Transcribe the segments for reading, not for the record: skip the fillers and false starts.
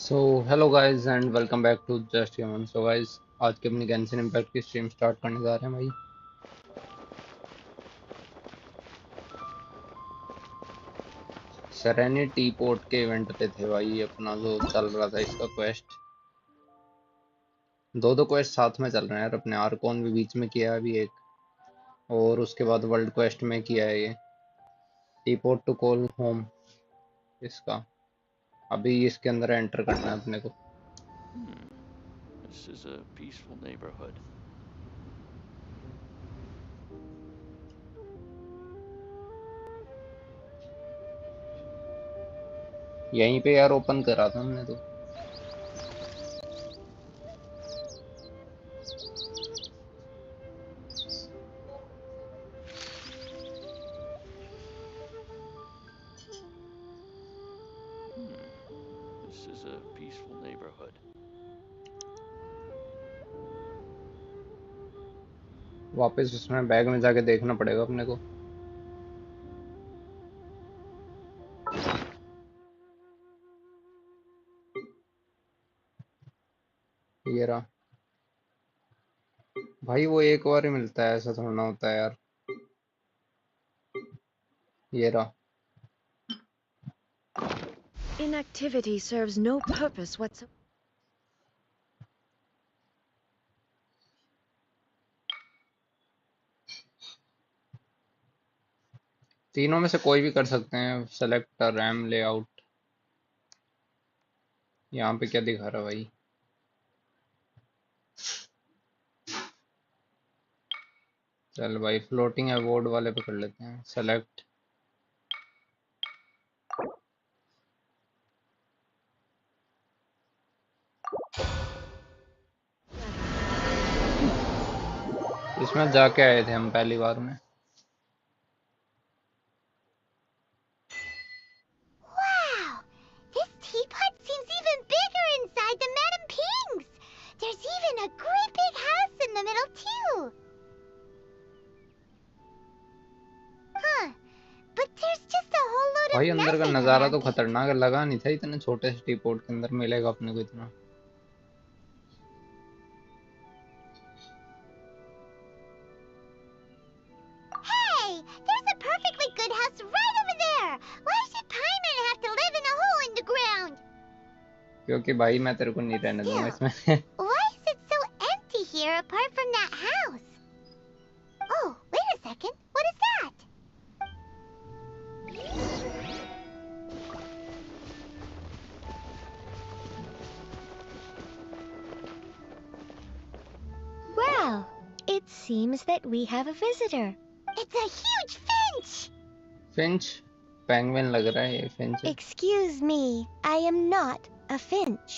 So hello guys and welcome back to Just Human. So guys, आज की अपनी Genshin Impact की stream start करने जा रहे हैं भाई। सेरेनिटी पोर्ट के इवेंट पे थे भाई, अपना जो चल रहा था इसका क्वेस्ट। दो दो क्वेस्ट साथ में चल रहे हैं यार, अपने आर्कोन भी बीच में किया है अभी एक, और उसके बाद वर्ल्ड क्वेस्ट में किया है ये teleport to call home. इसका अभी इसके अंदर एंटर करना है अपने को। This is a peaceful neighborhood. यहीं पे यार ओपन करा था हमने तो। This is a peaceful neighborhood. वापस उसमें बैग में जाके देखना पड़ेगा अपने को। ये रहा भाई, वो एक बार ही मिलता है, ऐसा थोड़ा ना होता है यार। ये रहा। Inactivity serves no purpose whatsoever. तीनों में से कोई भी कर सकते हैं, सेलेक्ट रैम लेआउट। यहाँ पे क्या दिखा रहा है भाई? चल भाई, फ्लोटिंग अवॉर्ड वाले पे कर लेते हैं सेलेक्ट। इसमें जाके आए थे हम पहली बार में। Wow! This teapot seems even bigger inside than Madame Ping's! There's even a great big house in the middle, too! Huh. But there's just a whole load भाई of अंदर का nothing नज़ारा तो around it. खतरनाक लगा नहीं था, इतने छोटे से टी पोर्ट के अंदर मिलेगा अपने को इतना। Hey! There's a perfectly good house right over there! Why should Paimon have to live in a hole in the ground? क्योंकि भाई मैं तेरे को नहीं रहने दूंगा इसमें। Why is it so empty here apart from that house? Oh, wait a second. What is that? Well, it seems that we have a visitor. It's a huge finch! Finch? Penguin लग रहा है ये Finch. Excuse me, I am not a finch.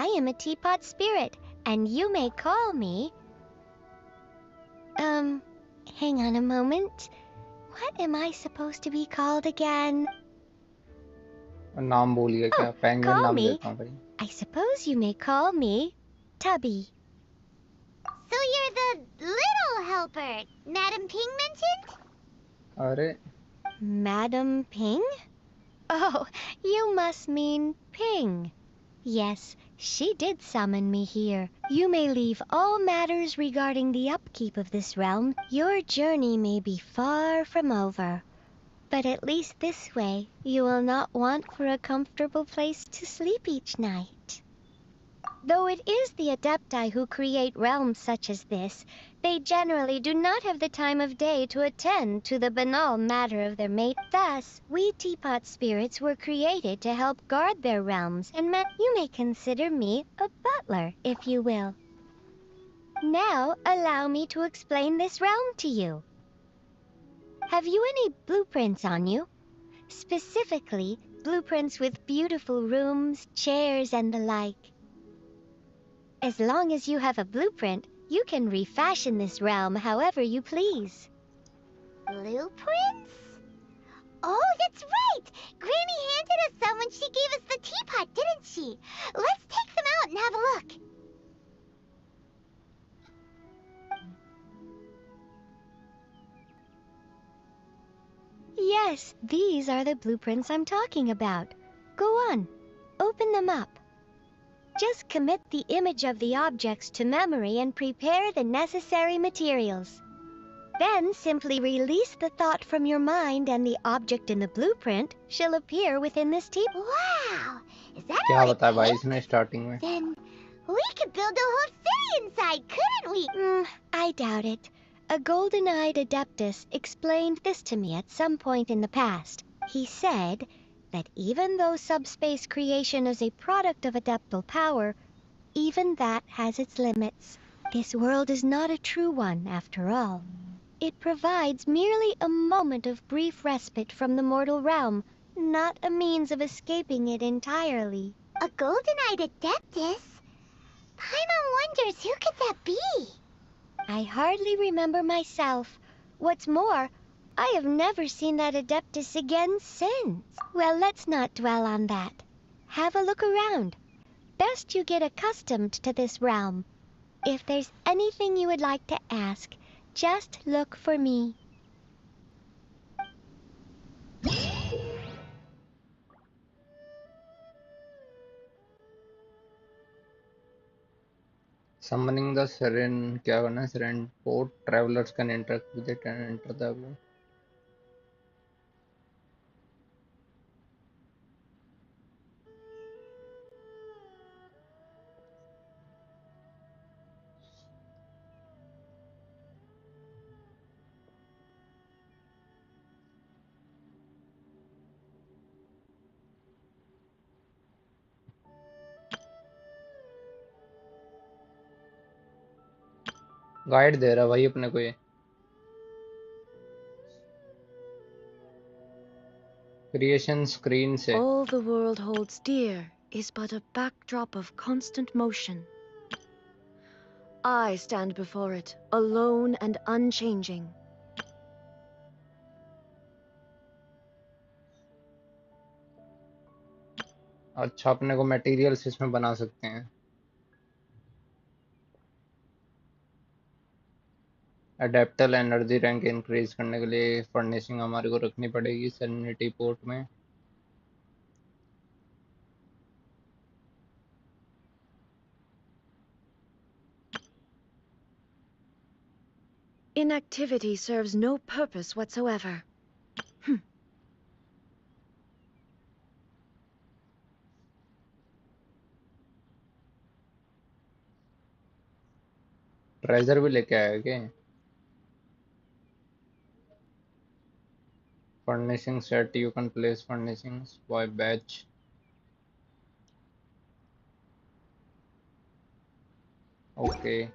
I am a teapot spirit, and you may call me... hang on a moment. What am I supposed to be called again? नाम भूल गया क्या? Penguin call नाम me. देता हूँ भाई। I suppose you may call me Tubby. So you're the little helper Madame Ping mentioned? अरे Madam Ping? Oh, you must mean Ping. Yes, she did summon me here. You may leave all matters regarding the upkeep of this realm. Your journey may be far from over. But at least this way, you will not want for a comfortable place to sleep each night. Though it is the Adepti who create realms such as this, they generally do not have the time of day to attend to the banal matter of their mate. Thus, we teapot spirits were created to help guard their realms, and you may consider me a butler, if you will. Now, allow me to explain this realm to you. Have you any blueprints on you? Specifically, blueprints with beautiful rooms, chairs, and the like. As long as you have a blueprint, you can refashion this realm however you please. Blueprints? Oh, that's right! Granny handed us some when she gave us the teapot, didn't she? Let's take them out and have a look. Yes, these are the blueprints I'm talking about. Go on, open them up. Just commit the image of the objects to memory and prepare the necessary materials. Then simply release the thought from your mind and the object in the blueprint shall appear within this teapot. Wow! Is that क्या all it बताया भाई takes? इसने starting में? Then we could build a whole city inside, couldn't we? I doubt it. A golden-eyed adeptus explained this to me at some point in the past. He said that even though subspace creation is a product of adeptal power, even that has its limits. This world is not a true one, after all. It provides merely a moment of brief respite from the mortal realm, not a means of escaping it entirely. A golden-eyed adeptus? Paimon wonders who could that be? I hardly remember myself. What's more, I have never seen that adeptus again since. Well, let's not dwell on that. Have a look around. Best you get accustomed to this realm. If there's anything you would like to ask, just look for me. Summoning the Seren, क्या करना है? Seren port travelers can interact with it and enter the world. Guide दे रहा भाई अपने को ये creation screen से. All the world holds dear is but a backdrop of constant motion. I stand before it, alone and unchanging. अच्छा, अपने को मटेरियल्स इसमें बना सकते हैं. अडेप्टल एनर्जी रैंक इंक्रीज करने के लिए फर्निशिंग हमारे को रखनी पड़ेगी सेरेनिटी पोर्ट में. Inactivity serves no purpose whatsoever. Treasure भी लेके आया क्या? Furnishing set, you can place furnishings by batch. Okay.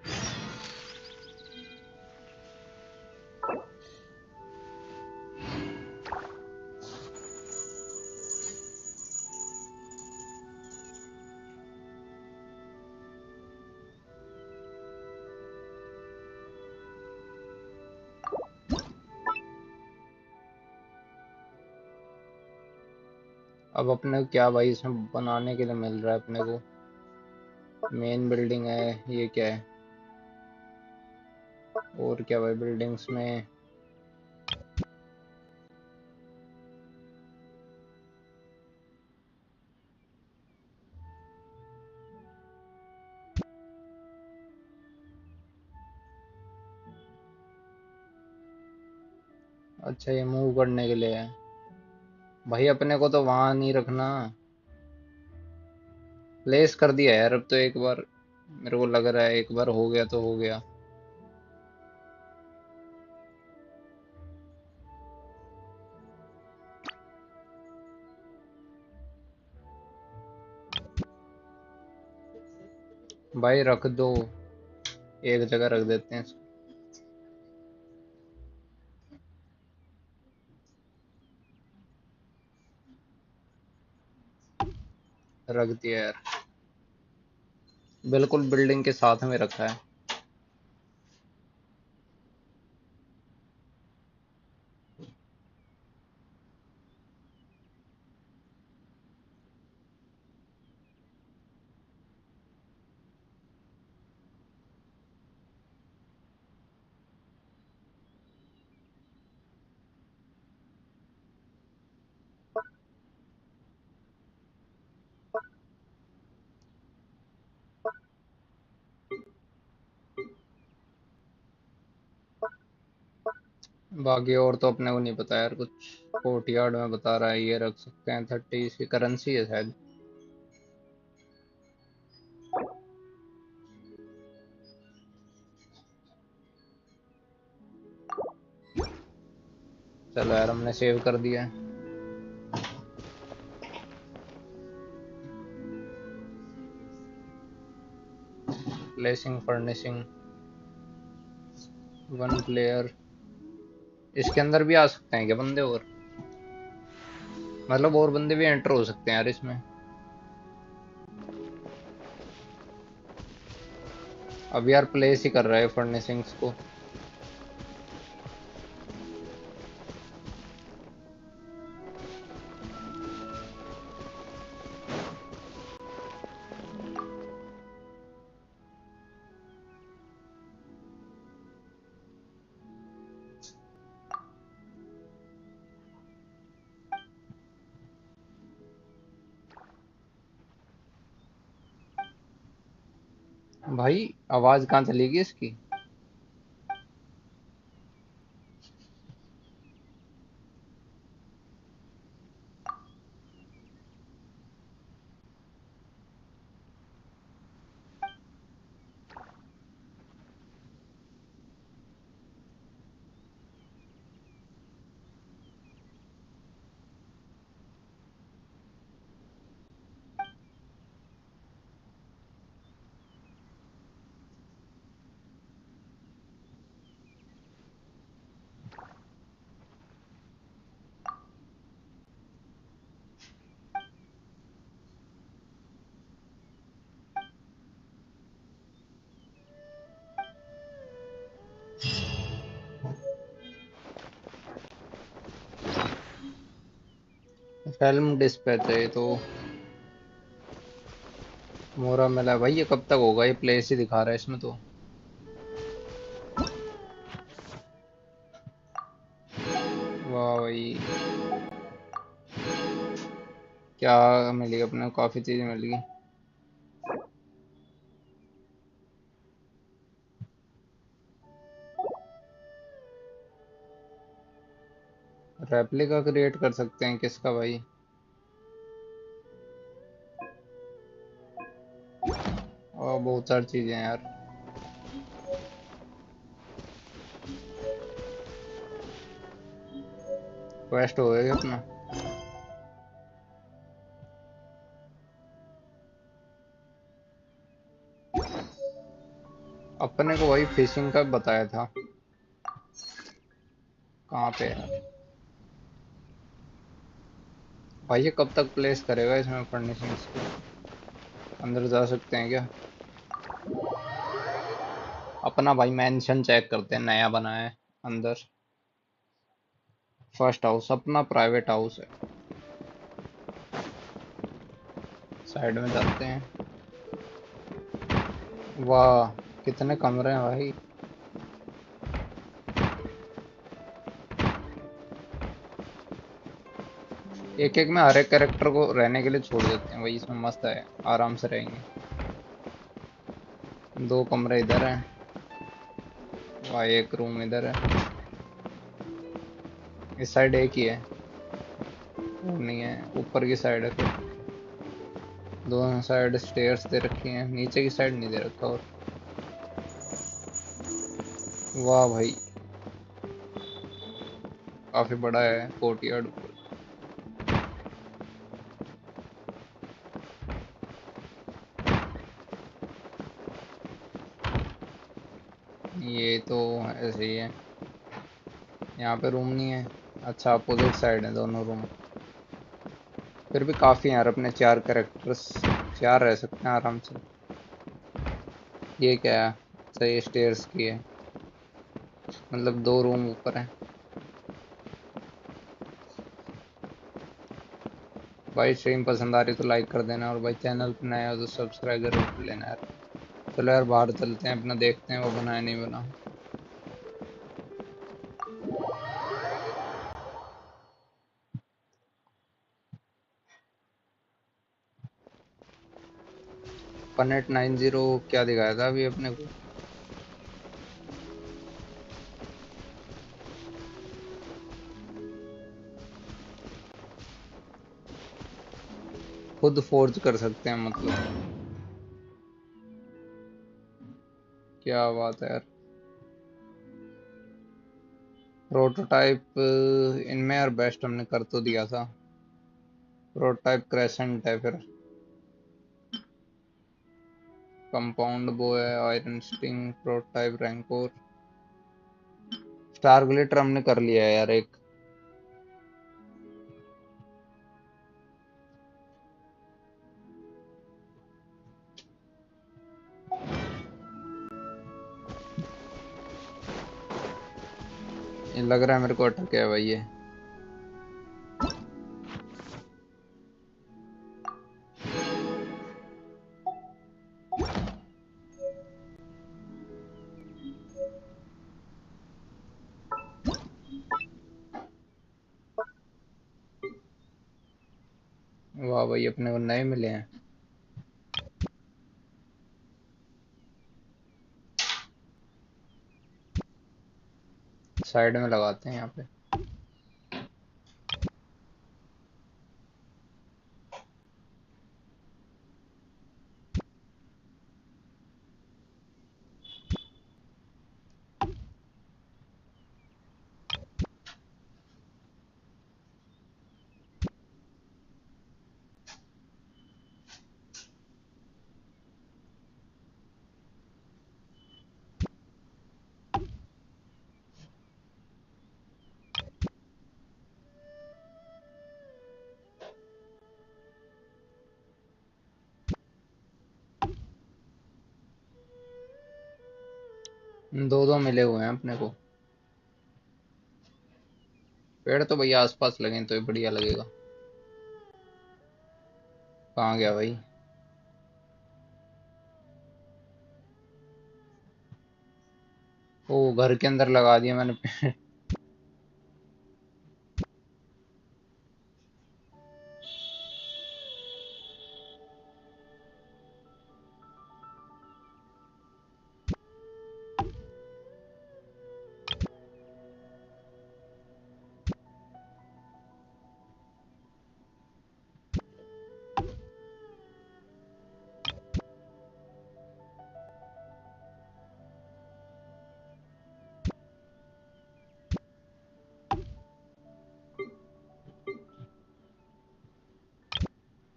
अब अपने को क्या भाई इसमें बनाने के लिए मिल रहा है? अपने को मेन बिल्डिंग है, ये क्या है? और क्या भाई बिल्डिंग्स में? अच्छा, ये मूव करने के लिए है भाई. अपने को तो वहां नहीं रखना. प्लेस कर दिया यार. अब तो एक बार मेरे को लग रहा है एक बार हो गया तो हो गया. भाई रख दो, एक जगह रख देते हैं इसको. रख दिया यार, बिल्कुल बिल्डिंग के साथ में रखा है. बाकी और तो अपने को नहीं पता यार कुछ। कोर्टयार्ड में बता रहा है ये रख सकते हैं 30, इसकी करेंसी है शायद। चलो यार हमने सेव कर दिया है। Placing furnishing 1 player. इसके अंदर भी आ सकते हैं क्या बंदे और? मतलब और बंदे भी एंटर हो सकते हैं यार इसमें। अब यार प्लेस ही कर रहा है फर्निशिंग्स को। भाई आवाज कहाँ चली गई इसकी? फिल्म डिस्पैच है ये तो। मोरा मिला भाई, ये कब तक होगा? ये प्लेस ही दिखा रहा है इसमें तो। वाह भाई, क्या मिली अपने को? काफी चीजें मिल गई। रेप्लिका क्रिएट कर सकते हैं किसका भाई? और बहुत सारी चीजें हैं यार। क्वेस्ट हो गया अपना। अपने को वही फिशिंग का बताया था। कहाँ पे है भाई? ये कब तक प्लेस करेगा इसमें फर्निशिंग्स को? अंदर जा सकते हैं क्या? अपना भाई मेंशन चेक करते हैं, नया बना है अंदर। फर्स्ट हाउस अपना प्राइवेट हाउस है। साइड में जाते हैं। वाह, कितने कमरे हैं भाई। एक एक में हर एक कैरेक्टर को रहने के लिए छोड़ देते हैं भाई, इसमें मस्त है, आराम से रहेंगे। 2 कमरे इधर हैं। वाह, एक रूम इधर है। इस साइड एक ही है, वो नहीं है, ऊपर की साइड है फिर। दोनों साइड स्टेयर्स दे रखी हैं, नीचे की साइड नहीं दे रखा। और वाह भाई, काफी बड़ा है कोर्टयार्ड। ये तो ऐसे ही है। यहाँ पे रूम नहीं है। अच्छा, अपोजिट साइड है दोनों रूम। फिर भी काफी हैं यार, अपने 4 कैरेक्टर्स, 4 रह सकते हैं आराम से। ये क्या है? अच्छा, ये स्टेयर्स की है, मतलब 2 रूम ऊपर है। भाई स्ट्रीम पसंद आ रही तो लाइक कर देना, और भाई चैनल पे नया हो तो सब्सक्राइब जरूर कर लेना यार। चलो यार बाहर चलते हैं, अपना देखते हैं वो बना है नहीं बना। पनेट 90 क्या दिखाया था अभी अपने को? खुद फोर्ज कर सकते हैं मतलब। क्या बात है यार। प्रोटोटाइप इनमें यार बेस्ट हमने कर तो दिया था। प्रोटोटाइप क्रेसेंट है, फिर कंपाउंड बो है, iron sting, prototype rancor, star glitter हमने कर लिया है यार एक। ये लग रहा है मेरे को अटक है भाई ये। वाह भाई, अपने को नए मिले हैं। साइड में लगाते हैं यहाँ पे। दो दो मिले हुए हैं अपने को। पेड़ तो भैया आसपास लगे तो ये बढ़िया लगेगा। कहाँ गया भाई? ओ, घर के अंदर लगा दिया मैंने पेड़।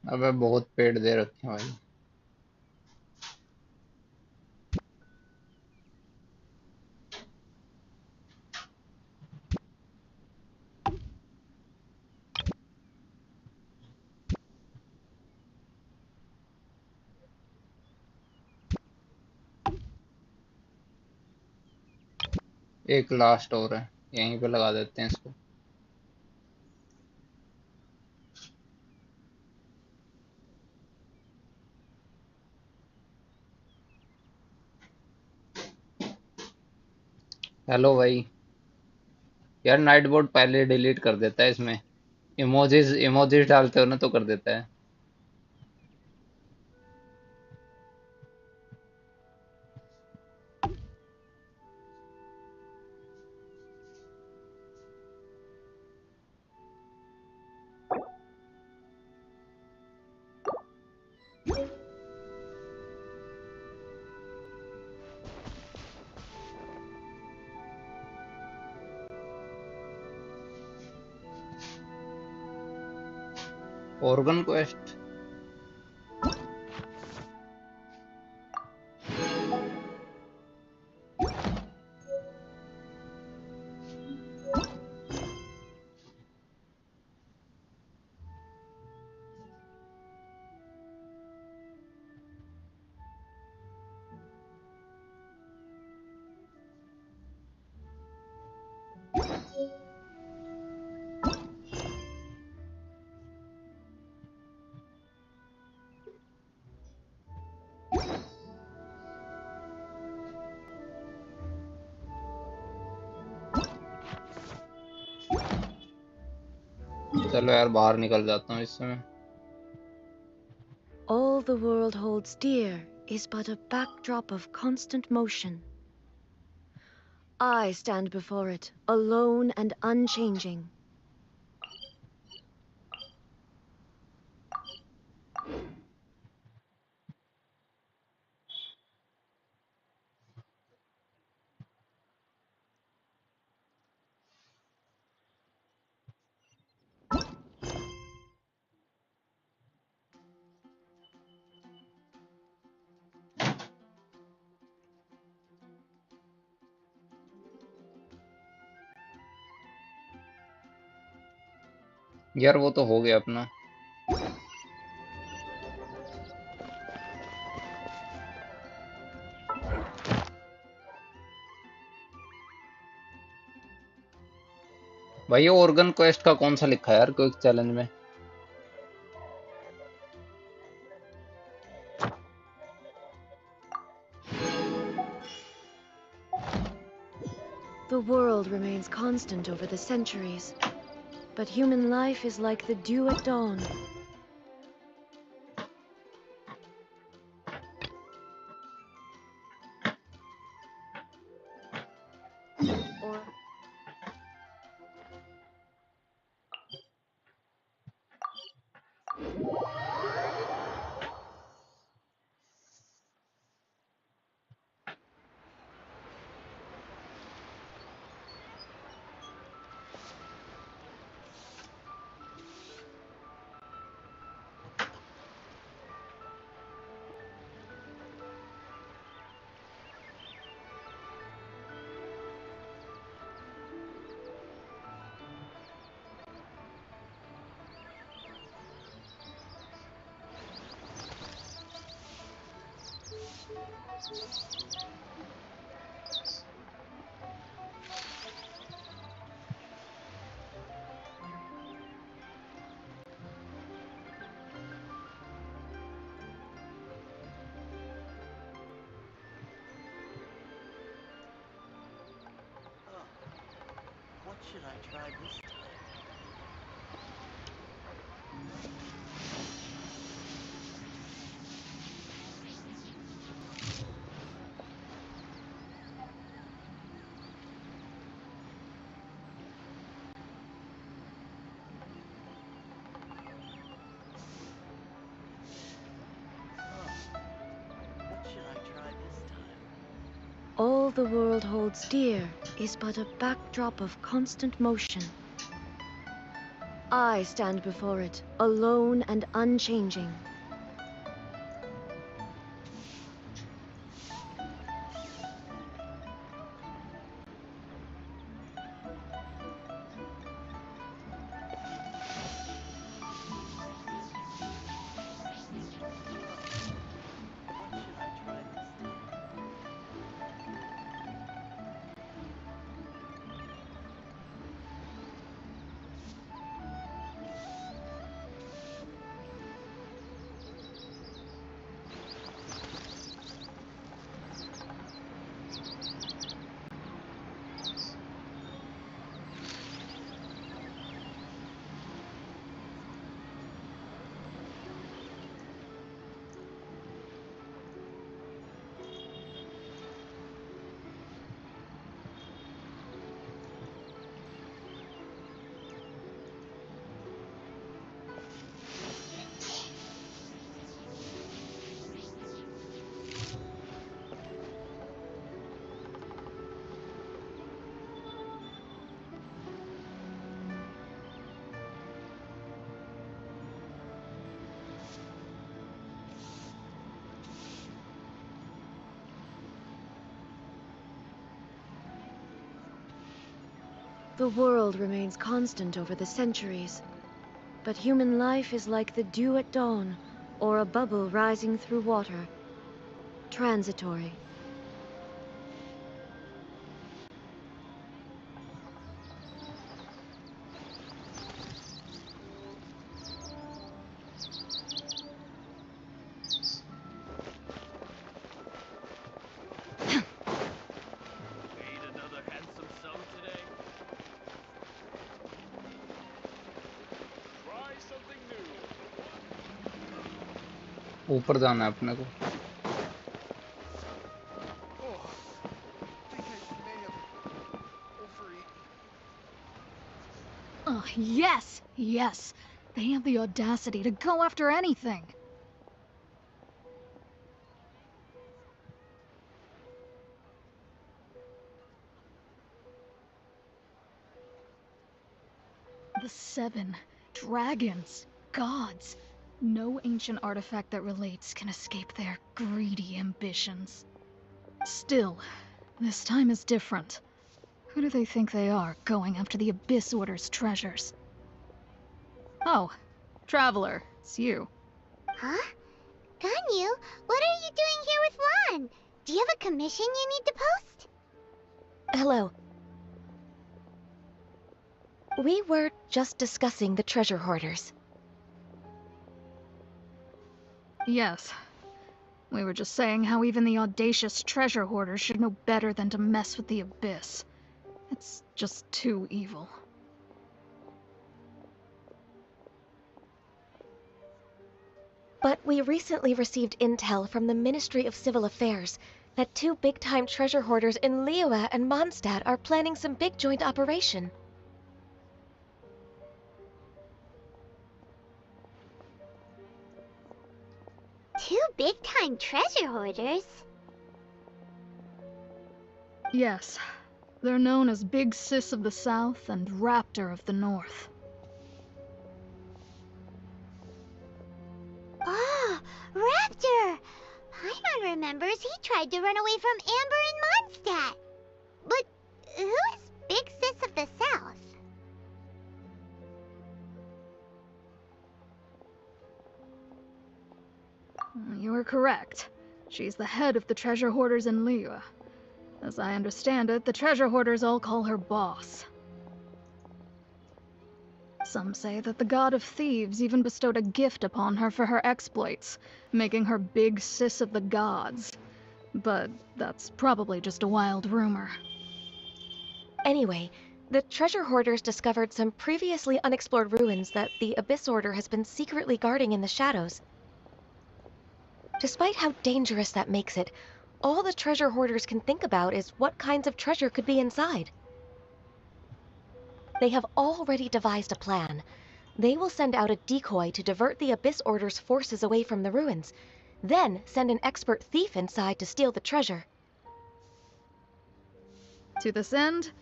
अबे बहुत पेड़ दे रखे हैं भाई। एक लास्ट और है, यहीं पे लगा देते हैं इसको। हेलो भाई। यार नाइट बोर्ड पहले डिलीट कर देता है इसमें। इमोजीज इमोजीज डालते हो ना तो कर देता है। Organ quest. चलो यार बाहर निकल जाता हूँ इस समय। All the world holds dear is but a backdrop of constant motion. I stand before it, alone and unchanging. यार वो तो हो गया अपना। भाई ये ऑर्गन क्वेस्ट का कौन सा लिखा है यार क्विक चैलेंज में? The world remains constant over the centuries, but human life is like the dew at dawn. Or What should I try this time? What should I try this time? all the world holds dear is but a backdrop of constant motion. I stand before it, alone and unchanging. What should I try this time? The world remains constant over the centuries, but human life is like the dew at dawn, or a bubble rising through water. Transitory. Ain't another handsome sum today? Try something new. ऊपर जाना है अपने को। Oh, think I may have overeaten. Yes, yes. They have the audacity to go after anything. The 7 dragons, gods. No ancient artifact that relates can escape their greedy ambitions. Still, this time is different. Who do they think they are, going after the Abyss Order's treasures? Oh, Traveler, it's you. Huh? Ganyu, what are you doing here with Lan? Do you have a commission you need to post? Hello. We were just discussing the treasure hoarders. Yes. We were just saying how even the audacious treasure hoarders should know better than to mess with the Abyss. It's just too evil. But we recently received intel from the Ministry of Civil Affairs that two big-time treasure hoarders in Liyue and Mondstadt are planning some big joint operation. Two big-time treasure hoarders? Yes. They're known as Big Sis of the South and Raptor of the North. Oh, Raptor! Paimon remembers he tried to run away from Amber in Mondstadt. But who is Big Sis of the South? You are correct. She's the head of the treasure hoarders in Liyue. As I understand it, the treasure hoarders all call her boss. Some say that the god of thieves even bestowed a gift upon her for her exploits, making her Big Sis of the gods. But that's probably just a wild rumor. Anyway, the treasure hoarders discovered some previously unexplored ruins that the Abyss Order has been secretly guarding in the shadows. Despite how dangerous that makes it, all the treasure hoarders can think about is what kinds of treasure could be inside. They have already devised a plan. They will send out a decoy to divert the Abyss Order's forces away from the ruins, then send an expert thief inside to steal the treasure. To this end,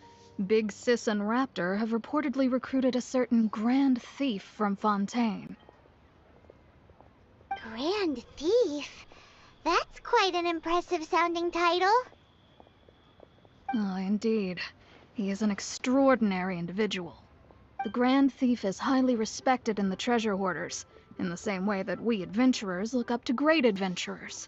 Big Sis and Raptor have reportedly recruited a certain Grand Thief from Fontaine. Grand Thief? That's quite an impressive sounding title. Oh, indeed. He is an extraordinary individual. The Grand Thief is highly respected in the treasure hoarders, in the same way that we adventurers look up to great adventurers.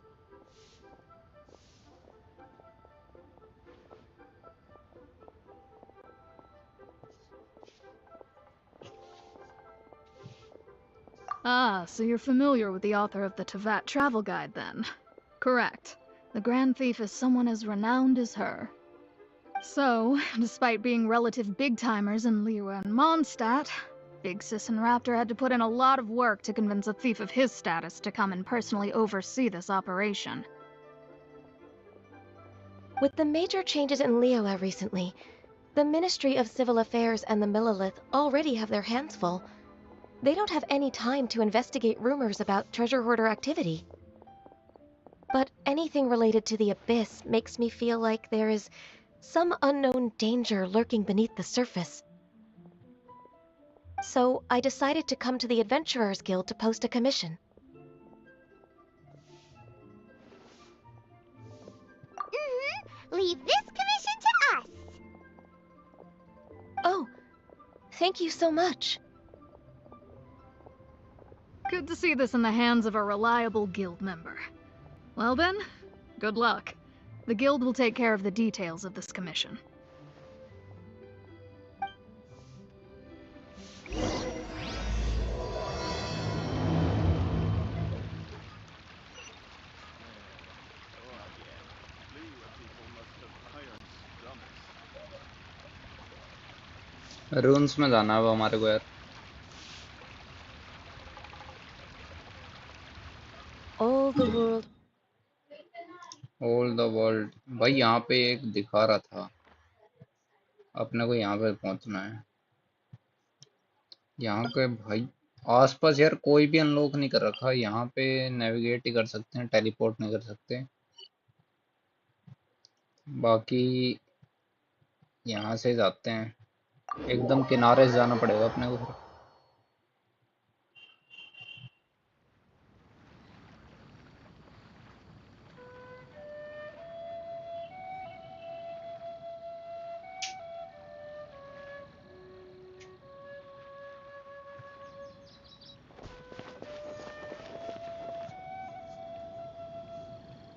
Ah, so you're familiar with the author of the Tevat Travel Guide, then? Correct. The Grand Thief is someone as renowned as her. So, despite being relative big-timers in Liyue and Mondstadt, Big Sis and Raptor had to put in a lot of work to convince a thief of his status to come and personally oversee this operation. With the major changes in Liyue recently, the Ministry of Civil Affairs and the Millelith already have their hands full. They don't have any time to investigate rumors about treasure hoarder activity. But anything related to the Abyss makes me feel like there is some unknown danger lurking beneath the surface. So I decided to come to the Adventurers Guild to post a commission. Leave this commission to us. Oh, thank you so much. Good to see this in the hands of a reliable guild member. Well then, good luck. The guild will take care of the details of this commission. रून्स में जाना है वो हमारे को यार. All the world. All the world भाई यहाँ पे एक दिखा रहा था. अपने को यहाँ पे पहुंचना है. यहाँ के भाई आसपास यार कोई भी अनलॉक नहीं कर रखा. यहाँ पे नेविगेट ही कर सकते हैं, टेलीपोर्ट नहीं कर सकते. बाकी यहाँ से जाते हैं. एकदम किनारे से जाना पड़ेगा अपने को फिर.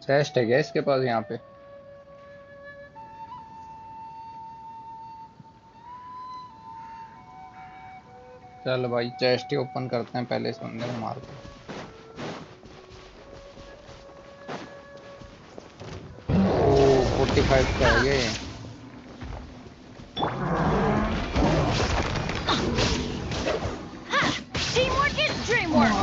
चेस्ट है क्या इसके पास यहाँ पे? चल भाई चेस्ट ही ओपन करते हैं पहले इस बंदे को मार के। ओ 45 का है ये। Teamwork is dreamwork!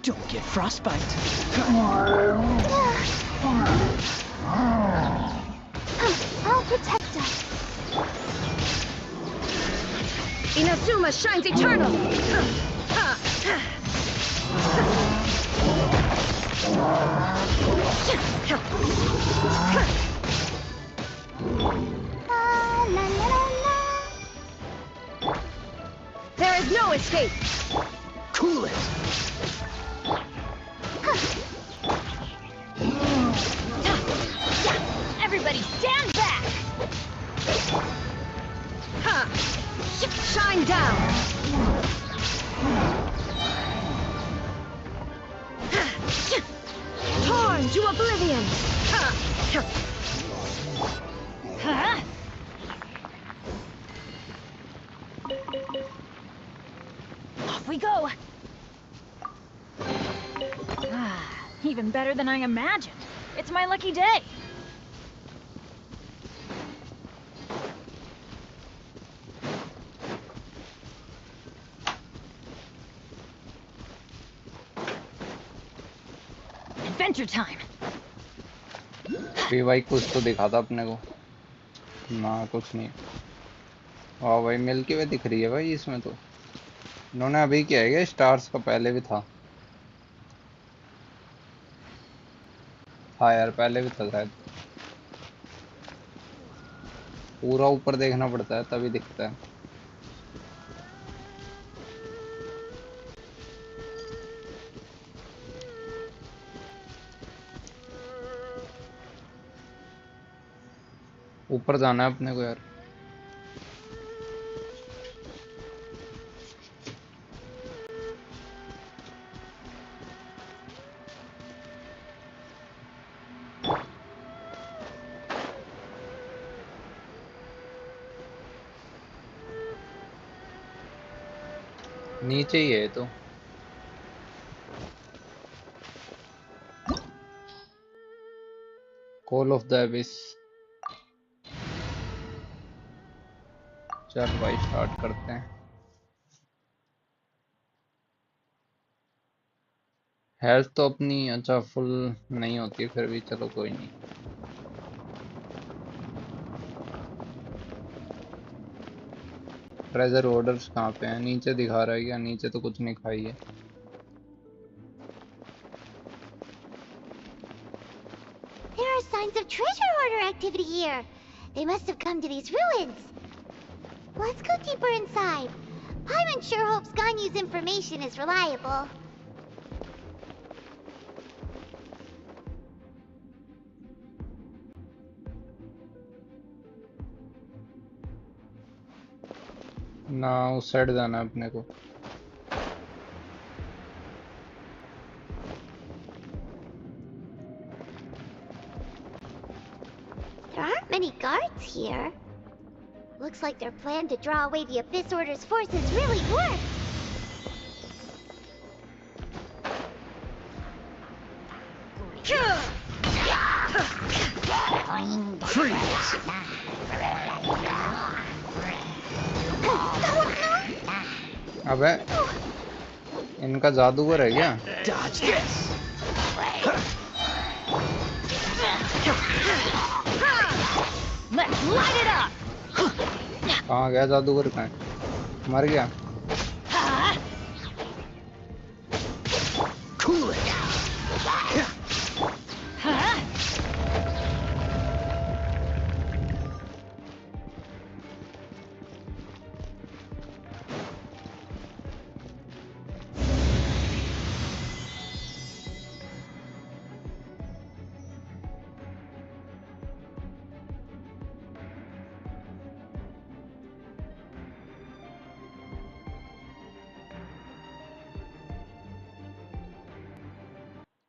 Don't get frostbite. I'll protect us. Inazuma shines eternal! La la la la. There is no escape! Cool it. Everybody stand back! Shine down! Torn to oblivion! Off we go! Even better than I imagined. It's my lucky day. Adventure time. भी भाई कुछ तो दिखा था अपने को ना, कुछ नहीं। वाह भाई मिल्की वे दिख रही है भाई इसमें तो। इन्होंने अभी क्या है, स्टार्स का पहले भी था यार, पहले भी था शायद। पूरा ऊपर देखना पड़ता है तभी दिखता है। ऊपर जाना है अपने को यार। नीचे ही है तो। Call of the एबिस। चल भाई स्टार्ट करते हैं। हेल्थ तो अपनी अच्छा फुल नहीं होती है, फिर भी चलो कोई नहीं। ट्रेजर ऑर्डर्स कहाँ पे हैं? नीचे दिखा रहा है क्या? नीचे तो कुछ नहीं खाई है। There are signs of treasure hoarder activity here. They must have come to these ruins. Let's go deeper inside. Paimon sure hopes Ganyu's information is reliable. ना उस साइड जाना है अपने को। There aren't many guards here. Looks like their plan to draw away the Abyss Order's forces really worked. अबे इनका जादूगर है क्या? Dodge this. Let's light it up! कहाँ गया जादूगर? कहाँ है? मर गया? Cool it.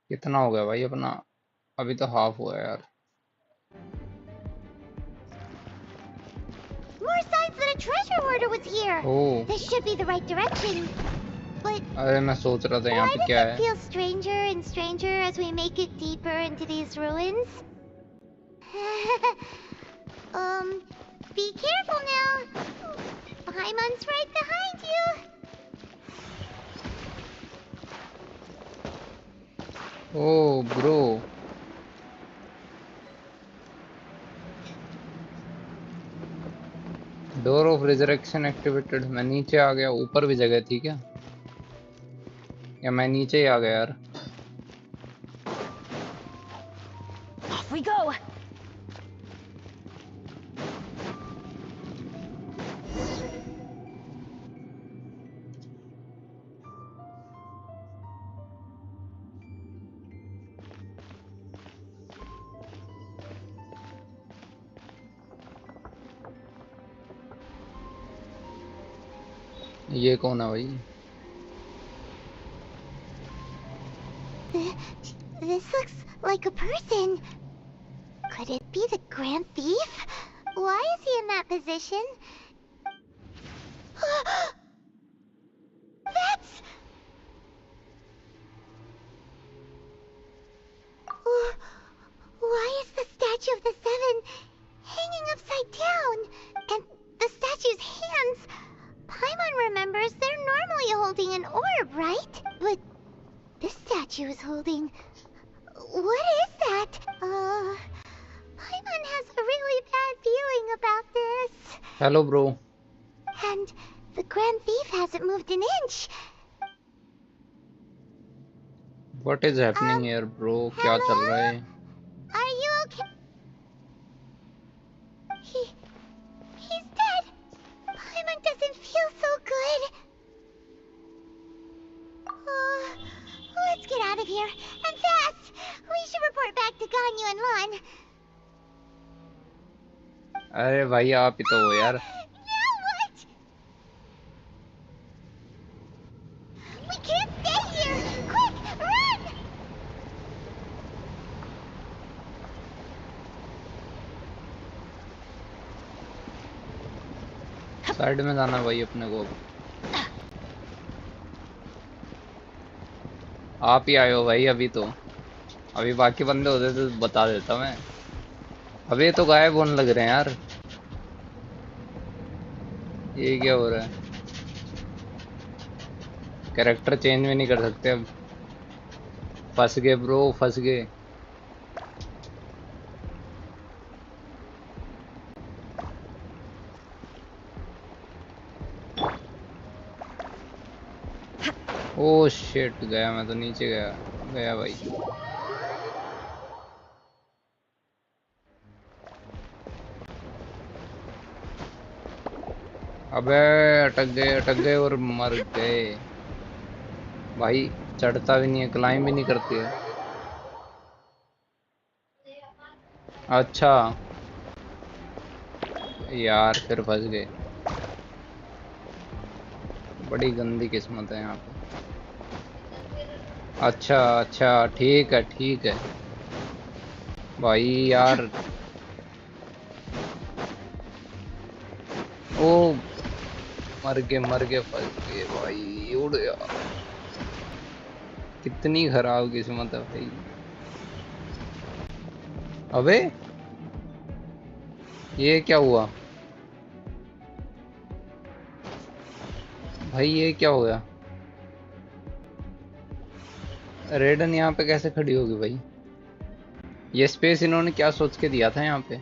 कितना हो गया भाई अपना? अभी तो हाफ हुआ है यार। More signs that a treasure hoarder was here. O This should be the right direction. But अरे मैं सोच रहा था यहाँ why पे does क्या it है। feel stranger and stranger as we make it deeper into these ruins? Be careful now. Paimon's right behind you. Oh bro, door of resurrection activated. मैं नीचे आ गया, ऊपर भी जगह थी क्या? या मैं नीचे ही आ गया यार? Off we go! ये कौन है भाई? This looks like a person. Could it be the Grand Thief? Why is he in that position? That's... Why is the statue of the Seven hanging upside down? And the statue's hands... Paimon remembers they're normally holding an orb, right? But this statue is holding... What is that? Paimon has a really bad feeling about this. Hello bro. And the Grand Thief hasn't moved an inch. What is happening here bro? क्या चल रहा है? Are you okay? He's dead. Paimon doesn't feel so good. Let's get out of here. And fast. We should report back to Ganyu and Lan. अरे भाई आप ही तो हो यार। Now what? We can't stay here. Quick, run! Side में जाना भाई अपने को। आप ही आए हो भाई अभी तो। अभी बाकी बंदे होते तो बता देता मैं। अभी तो गायब होने लग रहे हैं यार। ये क्या हो रहा है? कैरेक्टर चेंज भी नहीं कर सकते अब। फंस गए ब्रो, फंस गए। ओ शिट, गया मैं तो नीचे गया। गया भाई। अबे अटक गए और मर गए भाई। चढ़ता भी नहीं है, क्लाइंब भी नहीं करती है। अच्छा यार, फिर फंस गए। बड़ी गंदी किस्मत है यहाँ पे। अच्छा अच्छा, ठीक है ठीक है भाई यार। ओ मर गए फंस गए भाई। उड़ गया। कितनी खराब किस्मत है भाई। अबे ये क्या हुआ भाई? ये क्या हो गया? रेडन यहाँ पे कैसे खड़ी होगी भाई? ये स्पेस इन्होंने क्या सोच के दिया था यहाँ पे?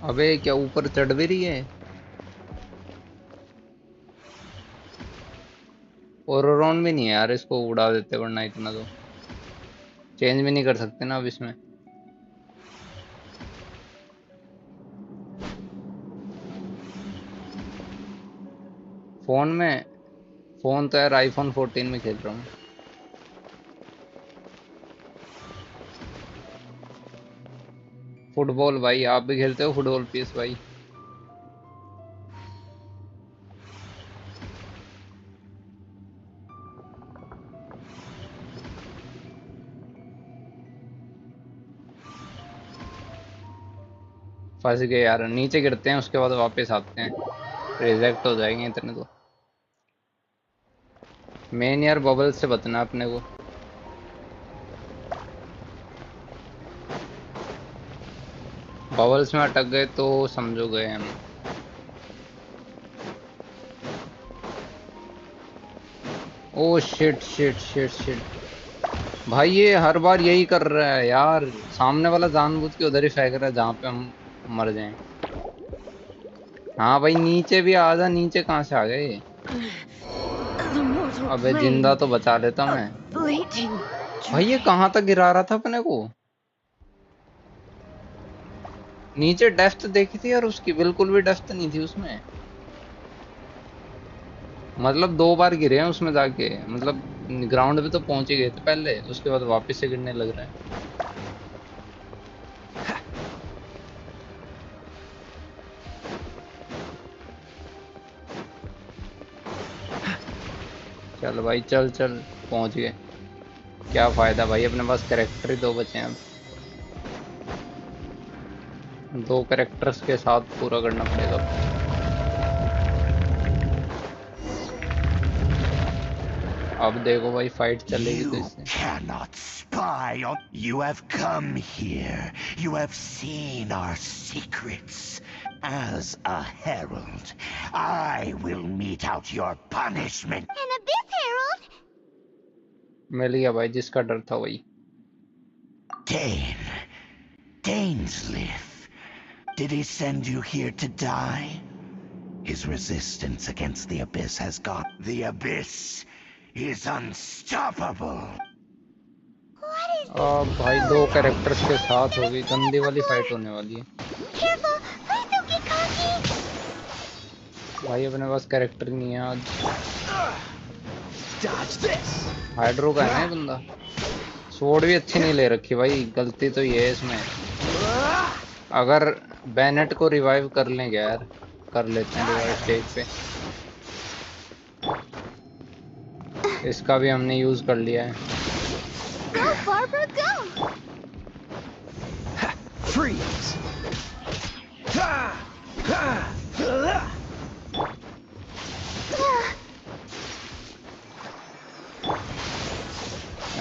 अबे क्या ऊपर चढ़ भी रही है? और राउंड भी नहीं है यार, इसको उड़ा देते वरना इतना तो चेंज भी नहीं कर सकते ना अब इसमें। फोन में, फोन तो यार आईफोन 14 में खेल रहा हूँ। फुटबॉल भाई, आप भी खेलते हो फुटबॉल पीस भाई? फंस गए यार, नीचे गिरते हैं उसके बाद वापस आते हैं, रिजेक्ट हो जाएंगे इतने तो। मेन यार बबल से बचना है अपने को। बबल्स में अटक गए तो समझो गए हम। Oh shit shit shit shit भाई, ये हर बार यही कर रहा है यार, सामने वाला जानबूझ के उधर ही फेंक रहा है जहाँ पे हम मर जाएं। हाँ भाई नीचे भी आ जा, नीचे कहाँ से आ गए? अबे जिंदा तो बचा लेता मैं। भाई ये कहाँ तक गिरा रहा था अपने को? नीचे डेप्थ देखी थी यार उसकी, बिल्कुल भी डेप्थ नहीं थी उसमें। मतलब 2 बार गिरे हैं उसमें जाके, मतलब ग्राउंड पे तो पहुंच ही गए थे पहले, उसके बाद वापस से गिरने लग रहे हैं। चल भाई चल चल, पहुंच गए। क्या फायदा भाई, अपने पास कैरेक्टर ही 2 बचे हैं अब। 2 कैरेक्टर्स के साथ पूरा करना पड़ेगा। अब देखो भाई फाइट चलेगी तो You इससे। cannot spy on. You have come here. You have seen our secrets. As a herald, I will mete out your punishment. An abyss herald? मिल गया भाई, जिसका डर था वही। Dane. Dainsleif. Did he send you here to die? His resistance against the abyss has gone. The abyss is unstoppable. What is this अब भाई 2 power? Characters के साथ होगी, गंदी वाली फाइट होने वाली है। Careful! Please don't get cocky! भाई अपने पास कैरेक्टर नहीं है आज। Dodge this. हाइड्रो का है ना ये बंदा। स्वॉर्ड भी अच्छी नहीं ले रखी भाई, गलती तो ये है इसमें। अगर बैनेट को रिवाइव कर लेंगे यार, कर लेते हैं रिवाइव स्टेज पे। इसका भी हमने यूज कर लिया है। Go, Barbara, go! Freeze.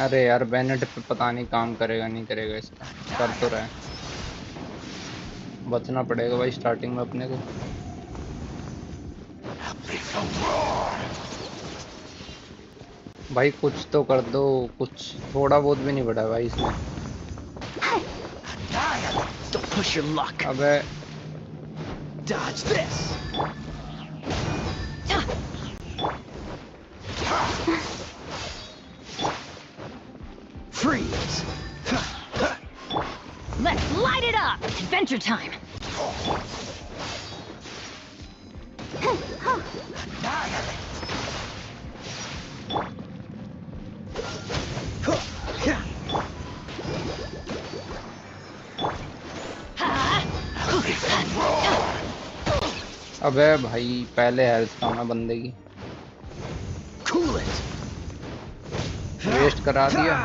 अरे यार बैनेट पे पता नहीं काम करेगा नहीं करेगा इसका, कर तो रहा है। बचना पड़ेगा भाई स्टार्टिंग में अपने को। भाई कुछ तो कर दो, कुछ थोड़ा बहुत भी नहीं बढ़ा भाई इसमें। Don't push your luck. अबे Dodge this. Freeze. Let's light it up! Adventure time! अबे भाई पहले हेल्थ था ना बंदे की, Cool it. वेस्ट करा दिया।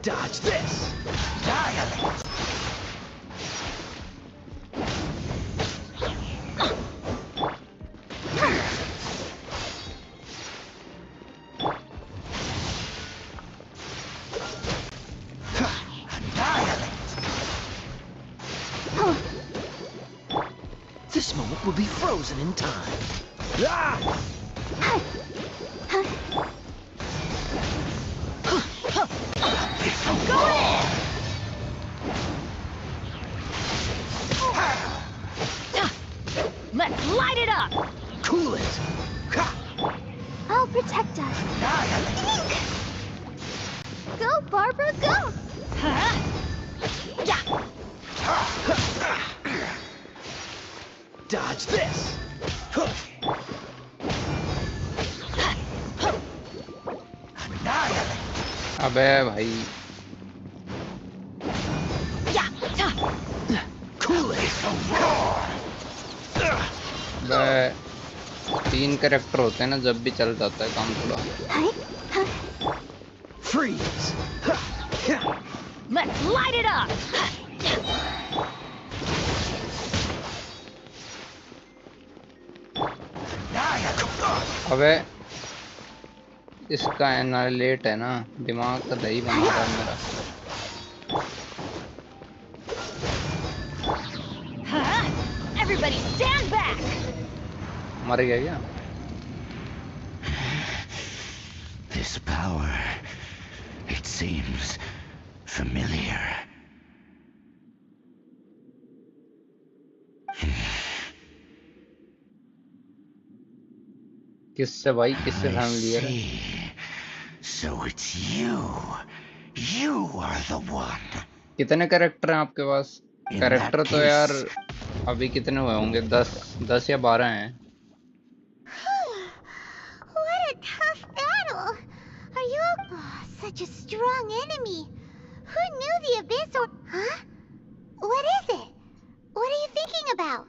Dodge this. This moment will be frozen in time. Let's light it up! Cool it. I'll protect us. Eek! Go, Barbara, go! Dodge this. अब अबे भाई अबे 3 कैरेक्टर होते हैं ना, जब भी चल जाता है काम थोड़ा। Freeze! Let's light it up! अबे इसका एनालेट है ना, दिमाग का दही बना रहा है मेरा। Everybody stand back! मर गया क्या? This power, it seems familiar. किससे भाई, किससे I फैमिलियर है? see. So it's you. You are the one. कितने कैरेक्टर हैं आपके पास? In कैरेक्टर that तो यार case, अभी कितने हुए होंगे? 10 या 12 हैं। What a tough battle! Are you such a strong enemy? Who knew the abyss or... Huh? What is it? What are you thinking about?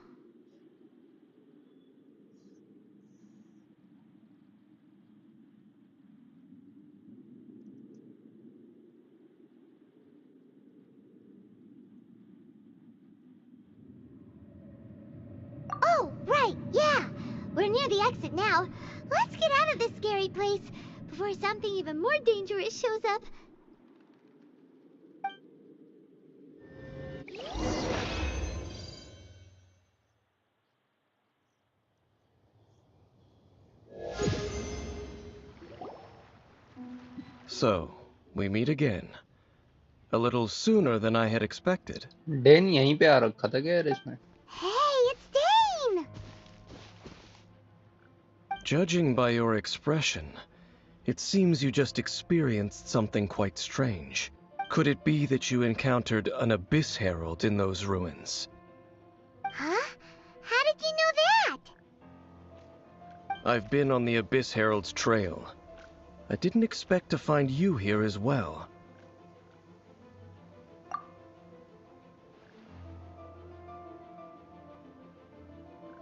Oh, right, yeah. We're near the exit now. Let's get out of this scary place before something even more dangerous shows up. So, we meet again. A little sooner than I had expected. Then यहीं पे आ रखा था क्या यार इसमें? Hey, it's Dane! Judging by your expression, it seems you just experienced something quite strange. Could it be that you encountered an Abyss Herald in those ruins? Huh? How did you know that? I've been on the Abyss Herald's trail. I didn't expect to find you here as well.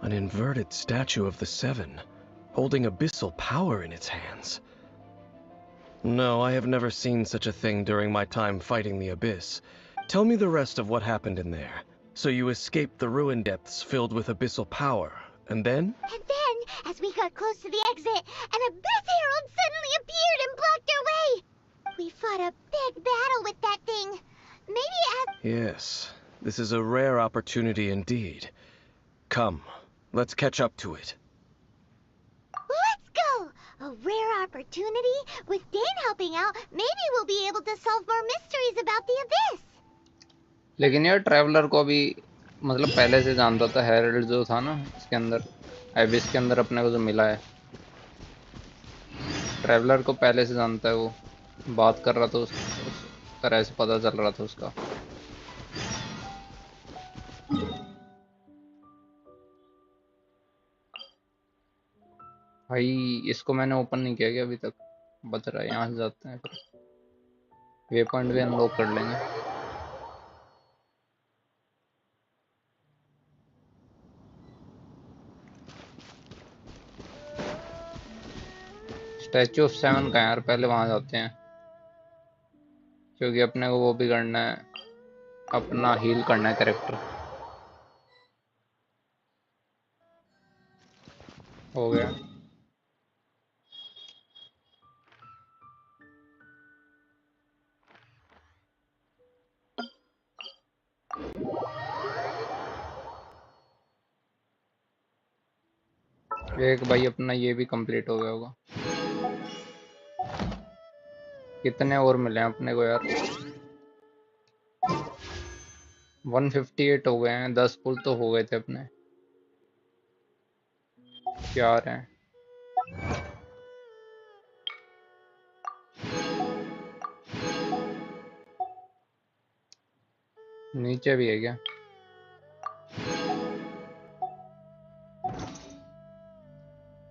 An inverted statue of the Seven, holding abyssal power in its hands. No, I have never seen such a thing during my time fighting the Abyss. Tell me the rest of what happened in there. So you escaped the ruin depths filled with abyssal power, and then? And then, as we got close to the exit, an Abyss Herald suddenly appeared and blocked our way! We fought a big battle with that thing. Maybe as... Yes, this is a rare opportunity indeed. Come, let's catch up to it. Let's go! A rare opportunity? With Dane helping out, maybe we'll be able to solve more mysteries about the Abyss. लेकिन यार traveller को अभी मतलब पहले से जानता था, Herald जो था ना इसके अंदर, एबिस के अंदर अपने को जो मिला है, ट्रैवलर को पहले से जानता है। वो बात कर रहा था उस तरह से पता चल रहा था उसका। भाई इसको मैंने ओपन नहीं किया क्या अभी तक? बच रहा है, यहाँ से जाते हैं फिर वे पॉइंट भी अनलॉक कर लेंगे। स्टैचू ऑफ सेवन का यार, पहले वहां जाते हैं क्योंकि अपने को वो भी करना है, अपना हील करना है कैरेक्टर। हो गया। एक भाई अपना ये भी कंप्लीट हो गया होगा। कितने और मिले हैं अपने को यार? 158 हो गए हैं, 10 पुल तो हो गए थे अपने। 4 हैं। नीचे भी है क्या?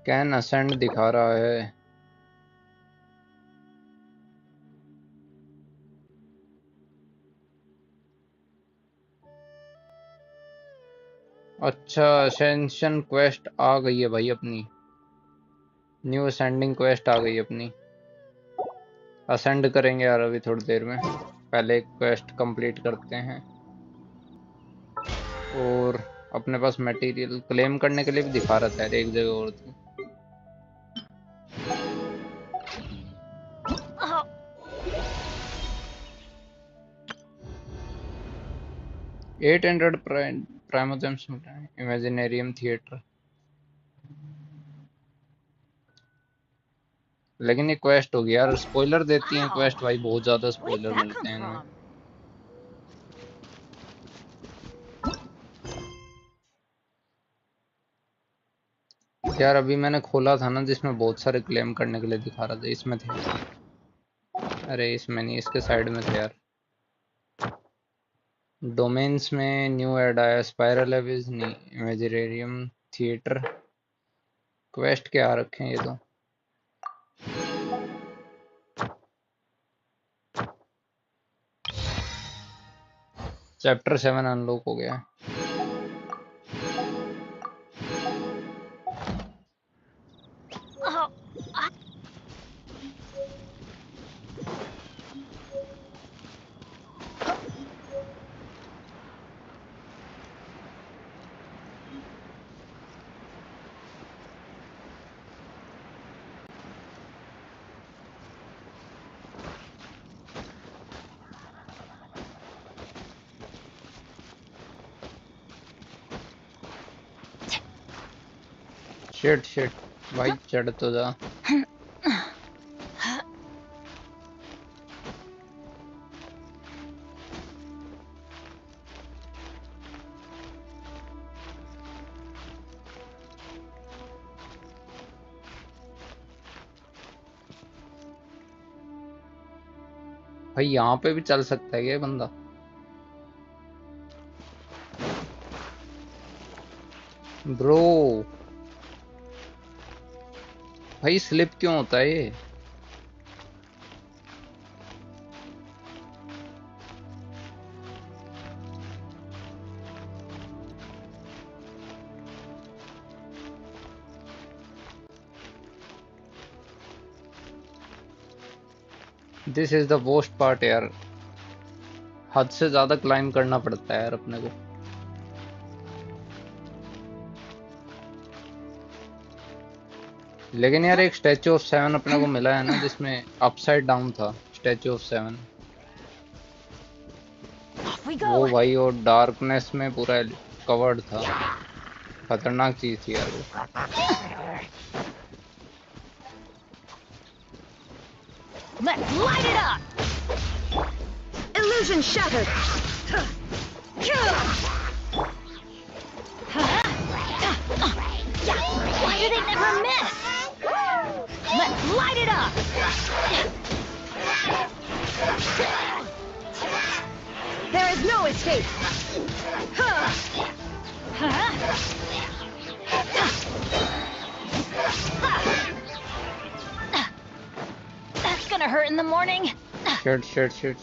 कैन असेंड दिखा रहा है। अच्छा, असेंशन क्वेस्ट आ गई है भाई अपनी। न्यू असेंडिंग क्वेस्ट आ गई अपनी। असेंड करेंगे यार अभी थोड़ी देर में। पहले एक क्वेस्ट कंप्लीट करते हैं। और अपने पास मटेरियल क्लेम करने के लिए भी दिखा रहा था यार, एक जगह और थी। Oh, 800 प्राइमोजेम्स मिला है। इमेजिनेरियम थिएटर। लेकिन ये क्वेस्ट होगी यार, स्पॉइलर देती हैं wow. क्वेस्ट भाई, बहुत ज्यादा Where did स्पॉइलर that मिलते come हैं इनमें। from? यार अभी मैंने खोला था ना जिसमें बहुत सारे क्लेम करने के लिए दिखा रहा था, इसमें थे। अरे इसमें नहीं, इसके साइड में थे यार। डोमेन्स में न्यू ऐड आया, स्पाइरल एविज नहीं, इमेजिनेरियम थिएटर। क्वेस्ट क्या आ रखे हैं ये तो। चैप्टर 7 अनलॉक हो गया। Oh, I, शिट शिट भाई, चढ़ तो जा। भाई यहाँ पे भी चल सकता है ये बंदा। ब्रो भाई स्लिप क्यों होता है ये? This is the worst part यार, हद से ज्यादा क्लाइम करना पड़ता है यार अपने को। लेकिन यार एक स्टैचू ऑफ 7 अपने को मिला है ना जिसमें अपसाइड डाउन था, स्टैचू ऑफ 7। off we वो go. भाई और डार्कनेस में पूरा कवर्ड था। खतरनाक चीज थी यार वो। Let's light it up. Illusion shattered. Why do they never miss? Let's light it up. There is no escape. That's gonna hurt in the morning. Shit shit shit.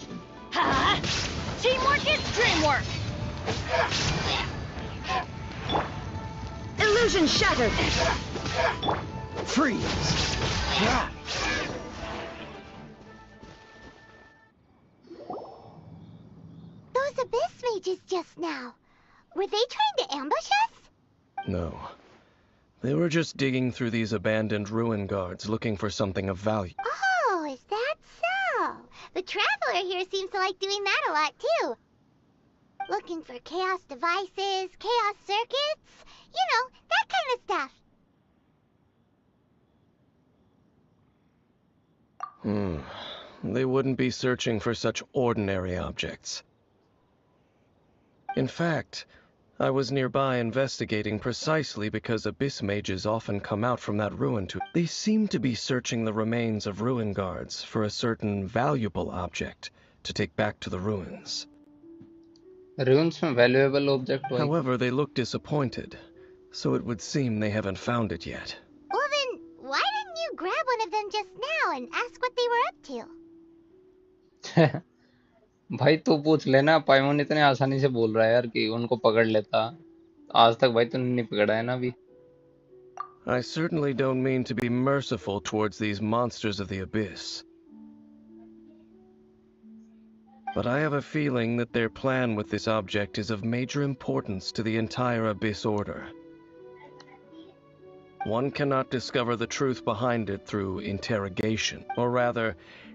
Teamwork is dreamwork. Illusion shattered. Freeze! Those abyss mages just now. Were they trying to ambush us? No. They were just digging through these abandoned ruin guards looking for something of value. Oh, is that so? The Traveler here seems to like doing that a lot too. Looking for chaos devices, chaos circuits, you know, that kind of stuff. They wouldn't be searching for such ordinary objects. In fact, I was nearby investigating precisely because abyss mages often come out from that ruin to... They seem to be searching the remains of ruin guards for a certain valuable object to take back to the ruins. ruins में valuable object भाई। However, they look disappointed, so it would seem they haven't found it yet. Well then, why didn't you grab one of them just now and ask what they were up to? भाई तू पूछ लेना, पाइमोन इतने आसानी से बोल रहा है यार कि उनको पकड़ लेता। आज तक भाई तूने नहीं पकड़ा है ना अभी। I certainly don't mean to be merciful towards these monsters of the abyss. But I have a feeling that their plan with this object is of major importance to the entire Abyss Order. One cannot discover the truth behind it through interrogation, or rather,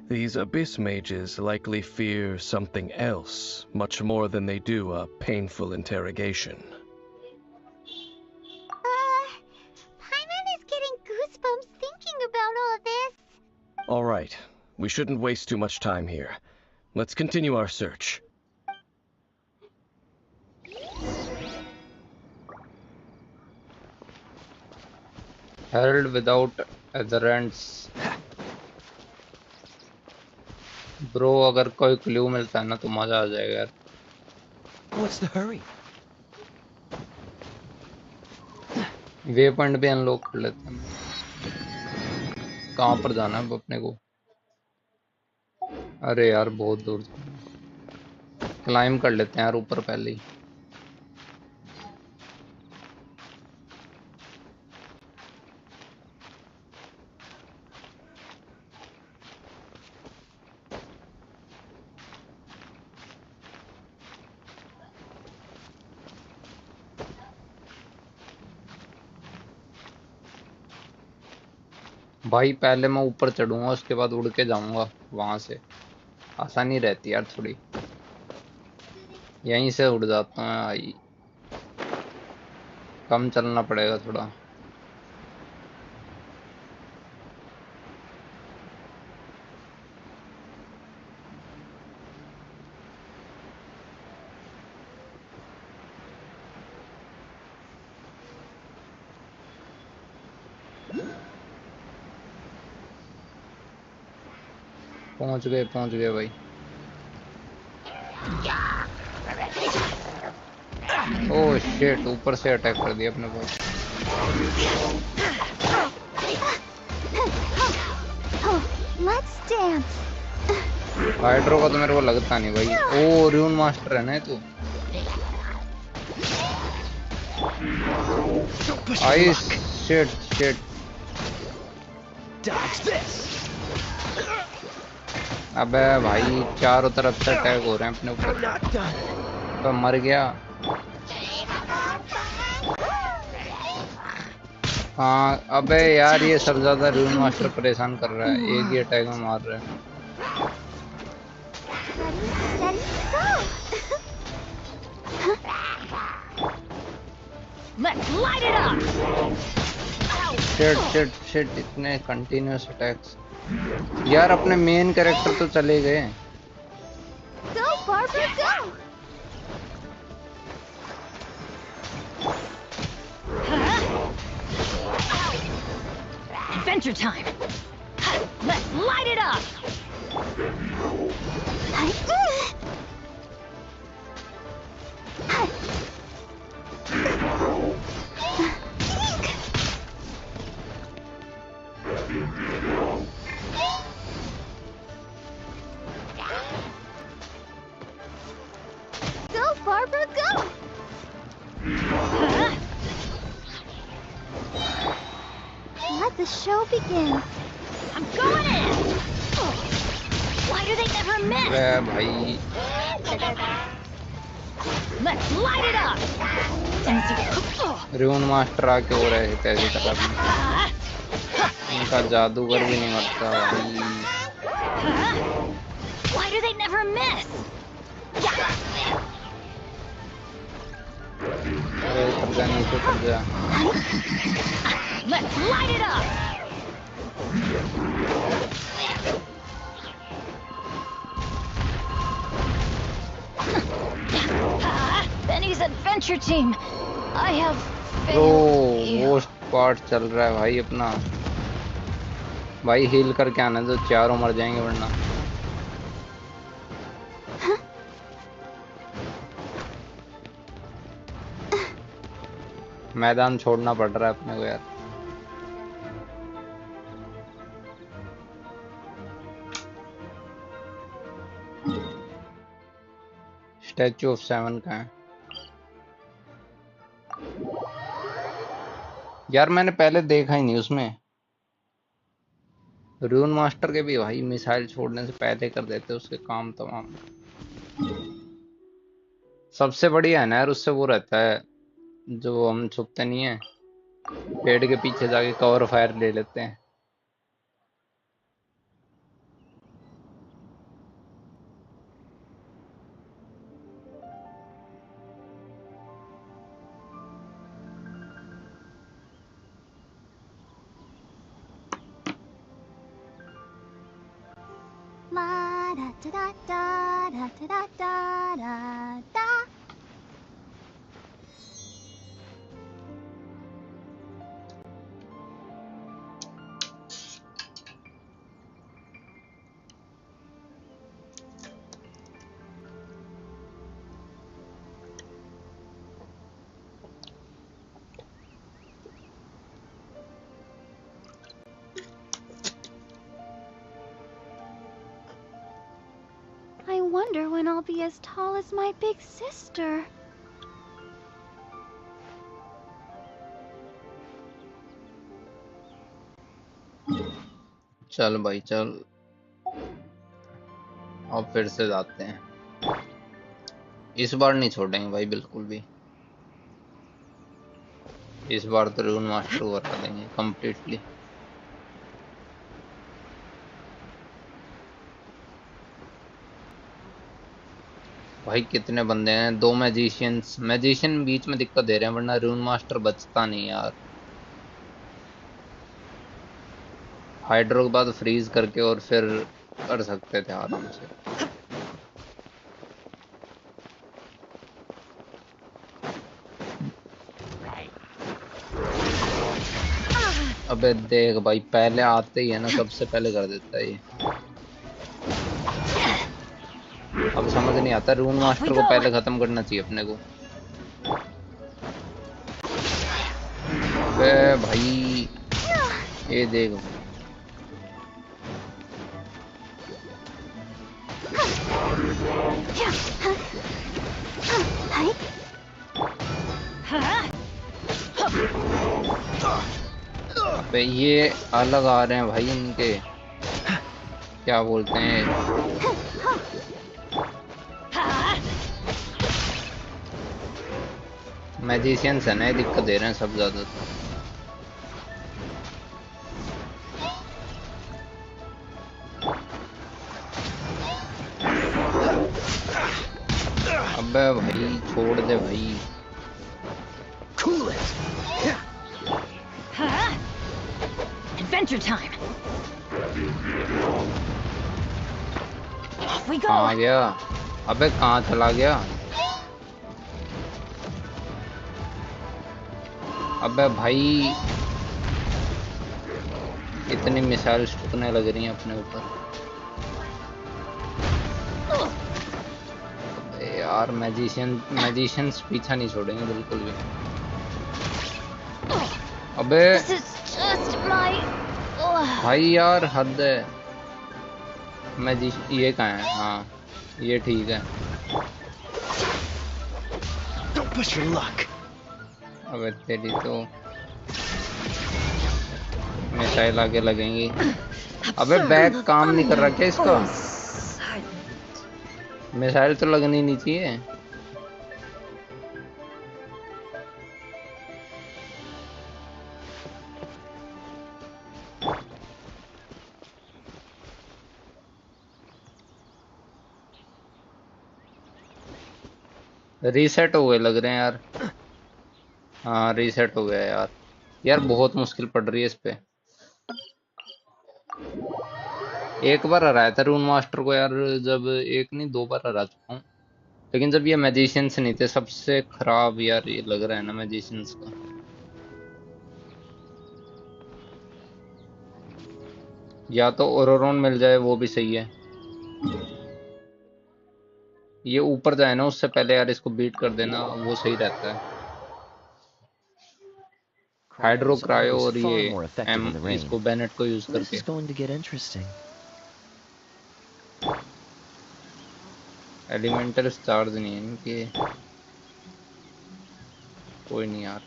these Abyss mages likely fear something else, much more than they do a painful interrogation. Paimon is getting goosebumps thinking about all this. Alright, we shouldn't waste too much time here. Let's continue our search. Herald without adherents. Bro अगर कोई clue मिलता है ना तो मजा आ जाएगा यार। What's the hurry? Way point भी अनलॉक कर लेते हैं। कहाँ पर जाना है अब अपने को? अरे यार बहुत दूर क्लाइम कर लेते हैं यार ऊपर पहले ही। भाई पहले मैं ऊपर चढ़ूंगा उसके बाद उड़ के जाऊंगा वहां से। आसानी रहती है यार थोड़ी। यहीं से उड़ जाता हूँ भाई। कम चलना पड़ेगा थोड़ा। पहुंच गए भाई। ओह शिट, ऊपर से अटैक कर दिया अपने को। Let's dance. हाइड्रो का तो मेरे को लगता नहीं भाई। ओ र्यून मास्टर है ना तू। Ice shit. अबे भाई चारों तरफ से अटैक हो रहे हैं अपने ऊपर। तो मर गया। हाँ अबे यार ये सब ज्यादा र्यून मास्टर परेशान कर रहा है। एक ही अटैक में मार रहा है। Let's light it up! Shit इतने कंटिन्यूअस अटैक्स। यार अपने मेन कैरेक्टर तो चले गए। Go, Barbara, go! Adventure time! Let's light it up! Go, Barbara, go! Let the show begin. I'm going in! Why do they never miss? अरे भाई Let's light it up! Ruin master आके हो रहे थे ऐसी तरह भी। इनका जादूगर भी नहीं मरता भाई। Why do they never miss? अरे उतर जा नीचे उतर जा। Let's light it up! Benny's adventure team. I have failed you. वो पार्ट चल रहा है भाई अपना। भाई हील करके आना तो चारों मर जाएंगे वरना। मैदान छोड़ना पड़ रहा है अपने को यार। स्टैचू ऑफ 7 का है। यार मैंने पहले देखा ही नहीं उसमें। रून मास्टर के भी भाई मिसाइल छोड़ने से पहले कर देते उसके काम तमाम। सबसे बढ़िया है ना यार, उससे वो रहता है जो हम छुपते नहीं है, पेड़ के पीछे जाके कवर फायर ले लेते हैं। La da da da da da da da da da. I wonder when I'll be as tall as my big sister. चल भाई चल, अब फिर से जाते हैं। इस बार नहीं छोड़ेंगे भाई बिल्कुल भी। इस बार तो रून मास्टर को करा देंगे कंप्लीटली। भाई कितने बंदे हैं, दो मैजिशियंस, मैजिशियन बीच में दिक्कत दे रहे हैं, वरना रून मास्टर बचता नहीं यार। हाइड्रो के बाद फ्रीज करके और फिर कर सकते थे आराम से। अबे देख भाई, पहले आते ही है ना, सबसे पहले कर देता है ये। अब समझ नहीं आता, रून मास्टर को पहले खत्म करना चाहिए अपने को। अबे भाई ये देख भाई। अबे ये अलग आ रहे हैं भाई इनके, क्या बोलते हैं, मैजिशियंस है ना, ये दिक्कत दे रहे हैं सब ज्यादा। अबे भाई छोड़ दे भाई। Adventure time. Off we go. कहाँ गया? अबे कहाँ चला गया? अबे भाई इतनी मिसाइल ठुकने लग रही हैं अपने ऊपर। अबे यार मैजिशियंस पीछा नहीं छोड़ेंगे बिल्कुल भी। अबे This is just my. भाई यार हद है। ये कहाँ है? हाँ ये ठीक है। Don't push your luck. अबे तेरी तो मिसाइल आगे लगेंगी। अबे बैग काम नहीं कर रहा क्या इसका? मिसाइल तो लगनी नहीं चाहिए। रीसेट हो गए लग रहे हैं यार। हाँ रीसेट हो गया यार। यार बहुत मुश्किल पड़ रही है इस पे। एक बार हराया था रून मास्टर को यार, जब एक नहीं दो बार हरा चुका हूँ, लेकिन जब ये मैजिशियंस नहीं थे, सबसे खराब यार ये लग रहा है ना मैजिशियंस का। या तो ओरोरोन मिल जाए वो भी सही है। ये ऊपर जाए ना उससे पहले यार इसको बीट कर देना, वो सही रहता है। हाइड्रो Cryo's क्रायो always और far ये more effective um in the rain. इसको बेनेट को यूज This करके। is going to get interesting. Elemental charge नहीं है इनके। कोई नहीं यार।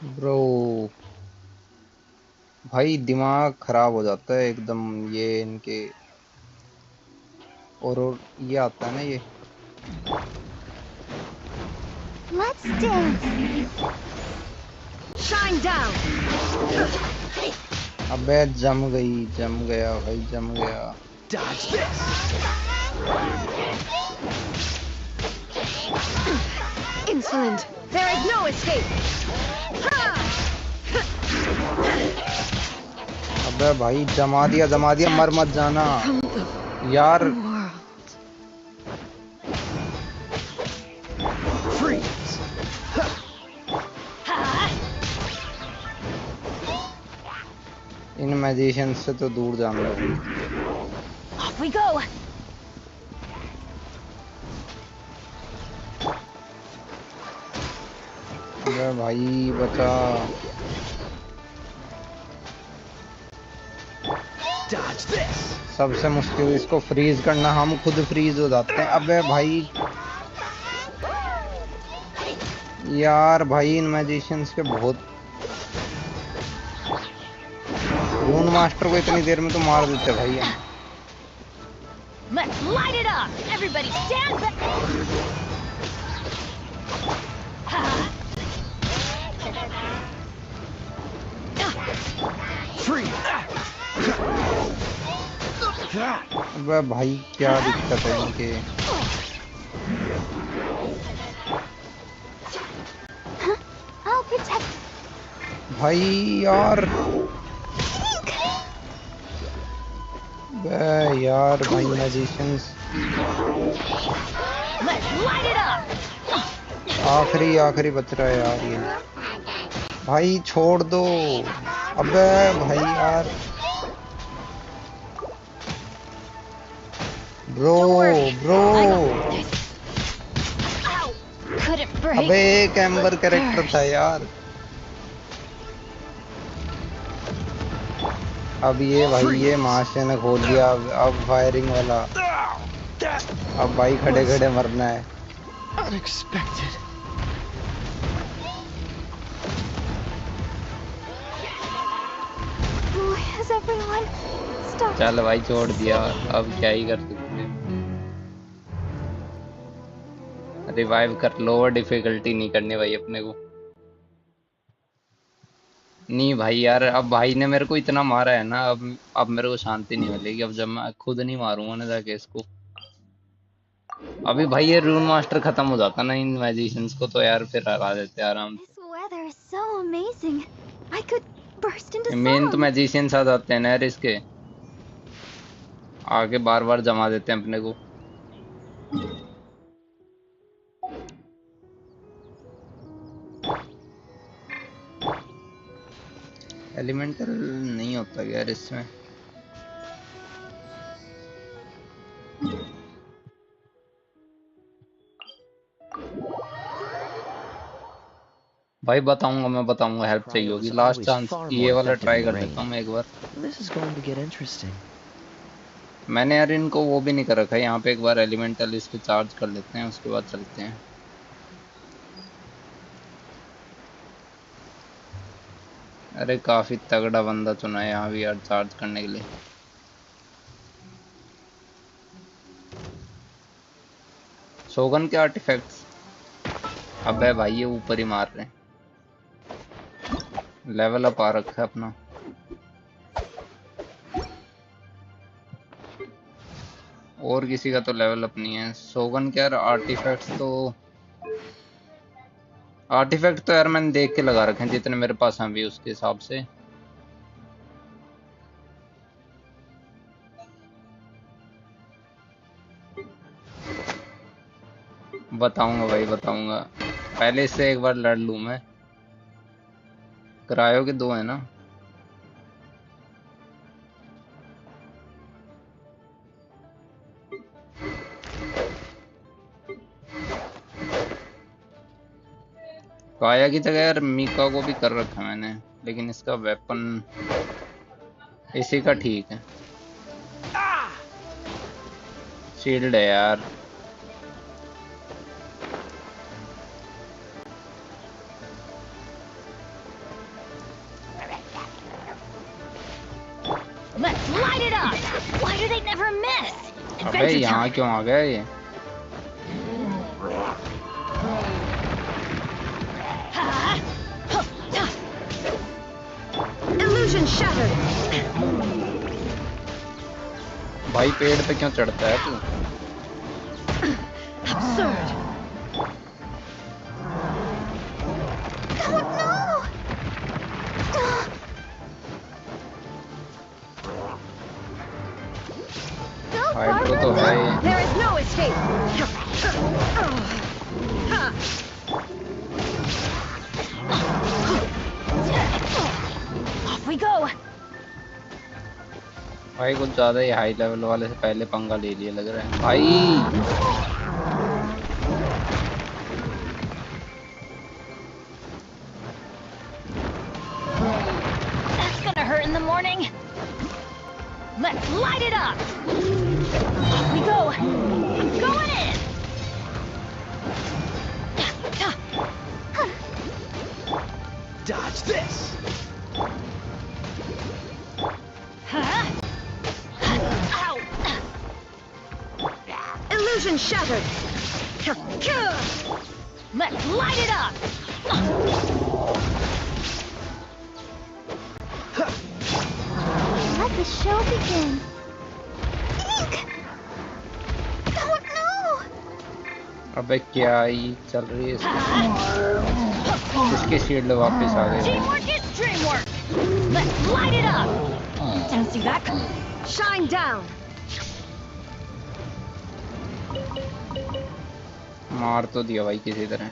ब्रो भाई दिमाग खराब हो जाता है एकदम ये इनके। और ये आता है ना ये। Let's dance. Shine down. अबे जम गई, जम गया भाई, जम गया। Dodge this. Insolent. There is no escape. अबे भाई जमा दिया, मर मत जाना यार। Freeze. इन मैजिशियन से तो दूर जाना है। Off we go. अबे भाई बचा। Dodge this. सबसे मुश्किल इसको फ्रीज करना, हम खुद फ्रीज हो जाते हैं। अबे भाई यार, भाई इन मैजिशियंस के बहुत। रून मास्टर को इतनी देर में तो मार देते भाई हम। Let's light it up. Everybody stand back. Freeze. अबे भाई क्या दिक्कत है इनके। I'll protect. भाई यार, बे यार भाई magicians. Let's light it up. आखिरी बच रहा है यार ये। भाई छोड़ दो। अबे भाई यार, ब्रो। Couldn't break. अबे एक एम्बर कैरेक्टर था यार। अब ये भाई ये मास्टर ने खोल दिया। अब फायरिंग वाला। अब भाई खड़े खड़े मरना है। Unexpected. Boy, has everyone stopped. चल भाई छोड़ दिया, अब क्या ही कर सकते हैं। रिवाइव कर लो, डिफिकल्टी नहीं करनी भाई अपने को। नहीं भाई यार, अब भाई ने मेरे को इतना मारा है ना, अब मेरे को शांति नहीं मिलेगी। अब जब मैं खुद नहीं मारूंगा ना जाके इसको। अभी भाई ये रून मास्टर खत्म हो जाता ना इन मैजिशियंस को, तो यार फिर हरा देते आराम This weather is so amazing. I could burst into से। मेन तो song. मैजिशियंस आ जाते हैं ना यार इसके आगे, बार बार जमा देते हैं अपने को। एलिमेंटल नहीं होता यार इसमें। भाई मैं बताऊंगा, हेल्प चाहिए होगी। लास्ट चांस ये वाला ट्राई कर लेता हूँ मैं एक बार। This is going to get interesting. मैंने यार इनको वो भी नहीं कर रखा है यहाँ पे। एक बार एलिमेंटल इस पे चार्ज कर लेते हैं, उसके बाद चलते हैं। अरे काफी तगड़ा बंदा चुना है यहाँ भी यार चार्ज करने के लिए। शोगन के आर्टिफैक्ट्स। अबे भाई ये ऊपर ही मार रहे हैं। लेवल अप आ रखा है अपना। और किसी का तो लेवल अप नहीं है। शोगन के यार आर्टिफैक्ट तो यार मैंने देख के लगा रखे हैं जितने मेरे पास हैं अभी, उसके हिसाब से। बताऊंगा भाई, बताऊंगा। पहले इससे एक बार लड़ लूं मैं। क्रायो के 2 है ना। काया की जगह यार मीका को भी कर रखा है मैंने, लेकिन इसका वेपन इसी का ठीक है। शील्ड है यार। light it up! Why do they never miss? अबे Adventure यहाँ time! क्यों आ गया ये? Illusion shattered. भाई पेड़ पे क्यों चढ़ता है तू? Absurd. Oh no! Go hydro तो farther! है ही। There is no escape. Off we go! भाई कुछ ज्यादा ही हाई लेवल वाले से पहले पंगा ले लिया लग रहा है भाई। That's gonna hurt in the morning. Let's light it up! Off we go! I'm going in! Dodge this! Huh? Ow! Illusion shattered. Let's light it up! Let the show begin. Ink! Oh no! अबे क्या ही चल रही है इसकी shield वापस आ गई। Teamwork is dreamwork! Let's light it up! Didn't see that coming. Shine down. मार तो दिया भाई किसी तरह।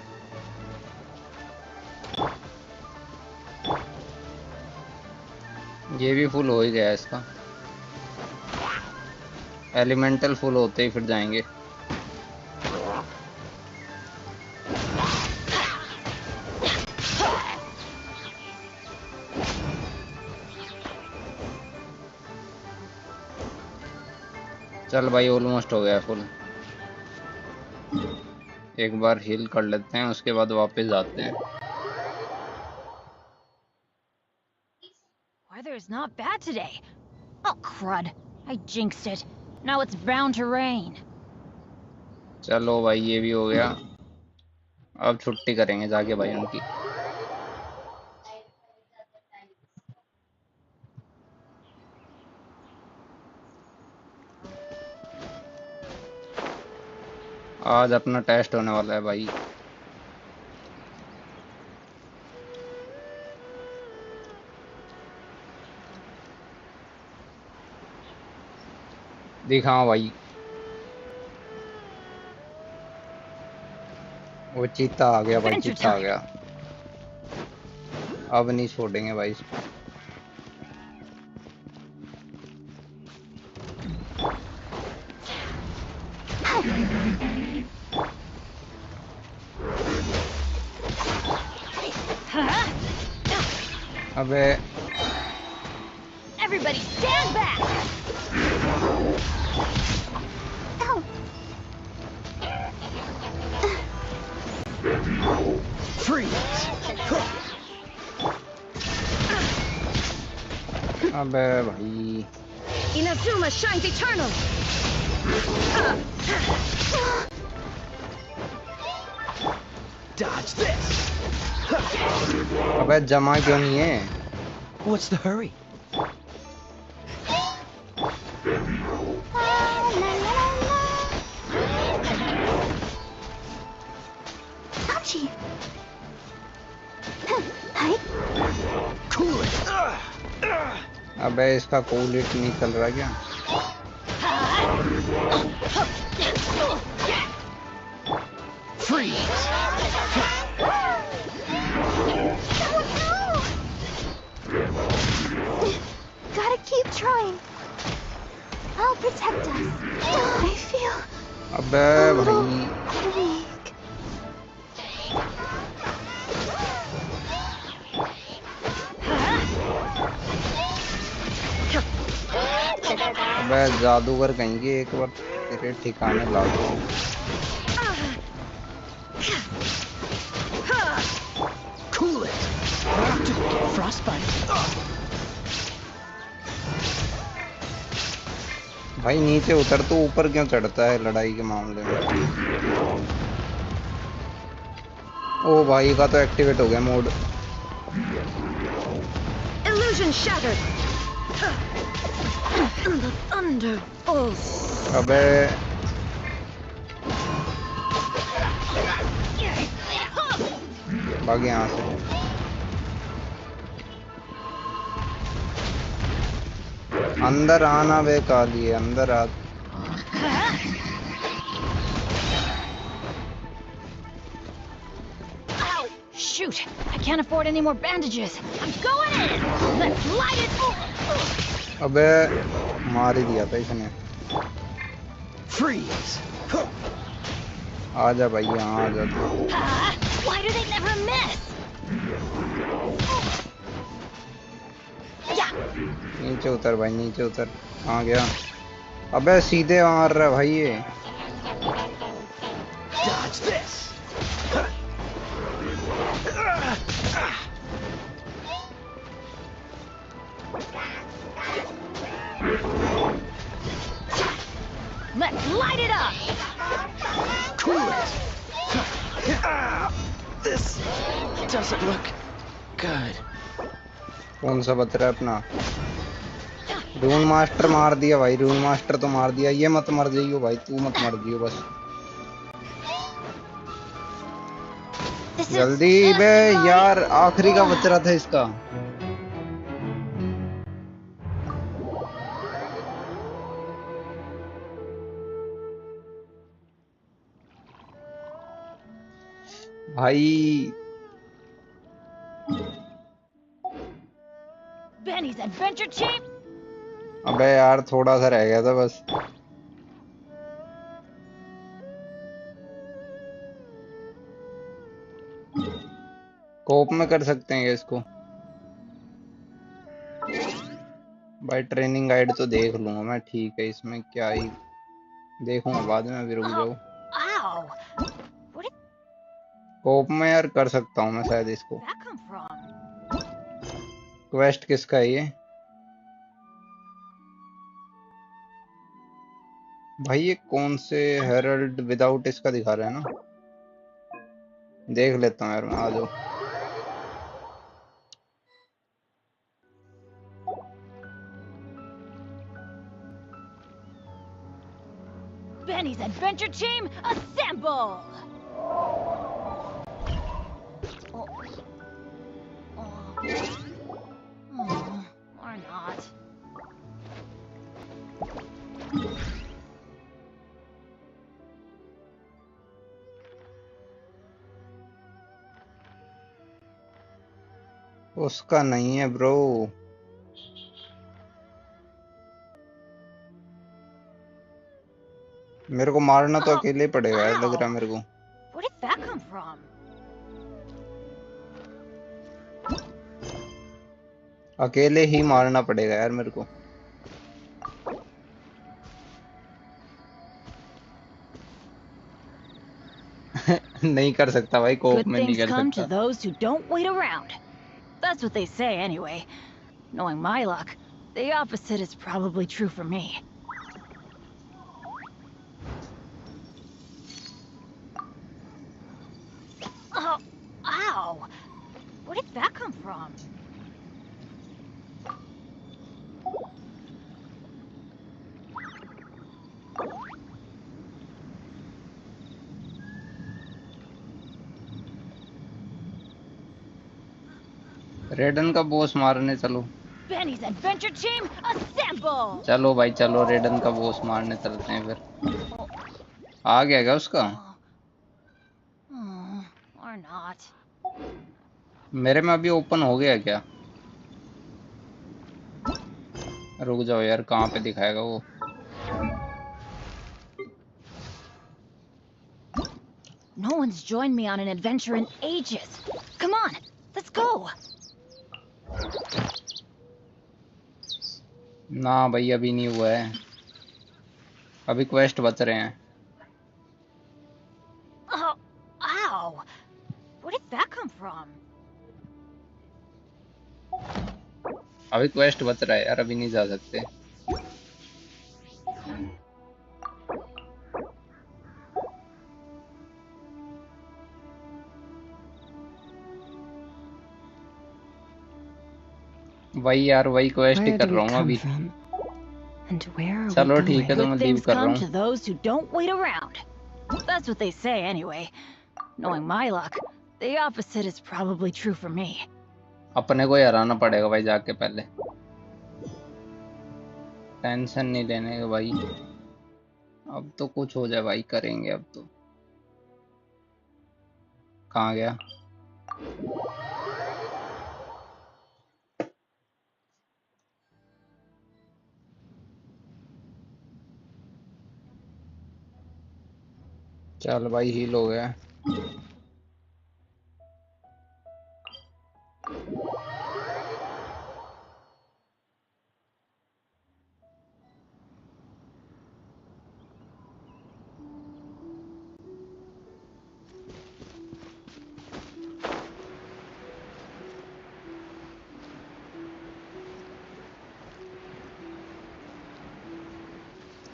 ये भी फुल हो ही गया इसका। एलिमेंटल फुल होते ही फिर जाएंगे। चल भाई ऑलमोस्ट हो गया फुल। एक बार हील कर लेते हैं उसके बाद वापस जाते हैं। Weather is not bad today. Oh crud! I jinxed it. Now it's bound to rain. चलो भाई ये भी हो गया। अब छुट्टी करेंगे जाके भाई उनकी। आज अपना टेस्ट होने वाला है भाई। दिखाओ भाई। वो चीता आ गया भाई, चीता आ गया। अब नहीं छोड़ेंगे भाई इसको। अबे Everybody stand back! Freeze! अबे भाई Inazuma shines eternal. Dodge this! अबे जमा क्यों नहीं है? What's the hurry? Ouchie! Hi. Cool it! अबे इसका कूल हिट नहीं चल रहा क्या? Freeze! Gotta keep trying. I'll protect us. I feel अबे a little भाई weak. अबे जादूगर कहेंगे एक बार तेरे ठिकाने ला दो। Cool it! Not to get frostbite. भाई नीचे उतर, तो ऊपर क्यों चढ़ता है लड़ाई के मामले में? ओ भाई का तो एक्टिवेट हो गया mode. Illusion shattered. The thunderbolts. अबे भाग यहाँ से। अंदर आना बे काली, अंदर आ। Shoot! I can't afford any more bandages. I'm going in. Let's light it. अबे मार ही दिया था इसने। Freeze! आजा भाई यहाँ आजा तू। Why do they never miss? Yeah. नीचे उतर भाई, नीचे उतर। कहाँ गया? अबे सीधे मार रहा है भाई ये। Dodge this! Let's light it up. Cool it! This doesn't look good. कौन सा बतरा है अपना? रून मास्टर मार दिया भाई, रून मास्टर तो मार दिया। ये मत मर जाइयो भाई, तू मत मर जाइयो बस। जल्दी बे यार, आखिरी का बच रहा था इसका। भाई Benny's adventure team. अबे यार थोड़ा सा रह गया था बस। कोप में कर सकते हैं इसको भाई। ट्रेनिंग गाइड तो देख लूंगा मैं, ठीक है। इसमें क्या ही देखूंगा बाद में, अभी रुक जाओ। Ow! कोप में यार कर सकता हूँ मैं शायद इसको। That come from? क्वेस्ट किसका है ये भाई? ये कौन से हेरल्ड विदाउट इसका दिखा रहा है ना? देख लेता हूँ यार मैं, आ जाओ। Benny's adventure team, assemble! Or not. उसका नहीं है ब्रो। मेरे को मारना तो अकेले पड़ेगा यार, लग रहा है मेरे को। Where did that come from? अकेले ही मारना पड़ेगा यार मेरे को। नहीं कर सकता भाई, कोप Good में नहीं things कर come to सकता। those who don't wait around. That's what they say anyway. Knowing my luck, the opposite is probably true for me. Oh, ow! Where did that come from? रेडन का boss मारने चलो। Benny's adventure team, assemble! चलो भाई चलो, रेडन का boss मारने चलते हैं फिर। आ गया क्या उसका? Or not. मेरे में अभी ओपन हो गया क्या? रुक जाओ यार, कहाँ पे दिखाएगा वो? No one's joined me on an adventure in ages. Come on, let's go. ना भाई अभी नहीं हुआ है, अभी क्वेस्ट बच रहे हैं। Oh, ow! Where did that come from? अभी क्वेस्ट बच रहा है यार, अभी नहीं जा सकते। वही यार, वही क्वेस्ट ही Where कर do रहा we हूँ come अभी। from? And where are we चलो going? ठीक है, तो Good मैं लीव things कर रहा come हूँ। to those who don't wait around. That's what they say anyway. Knowing my luck, the opposite is probably true for me. अपने को ही हराना पड़ेगा भाई जाके पहले। टेंशन नहीं लेने का भाई, अब तो कुछ हो जाए भाई, करेंगे अब तो। कहाँ गया? चल भाई, हील हो गया।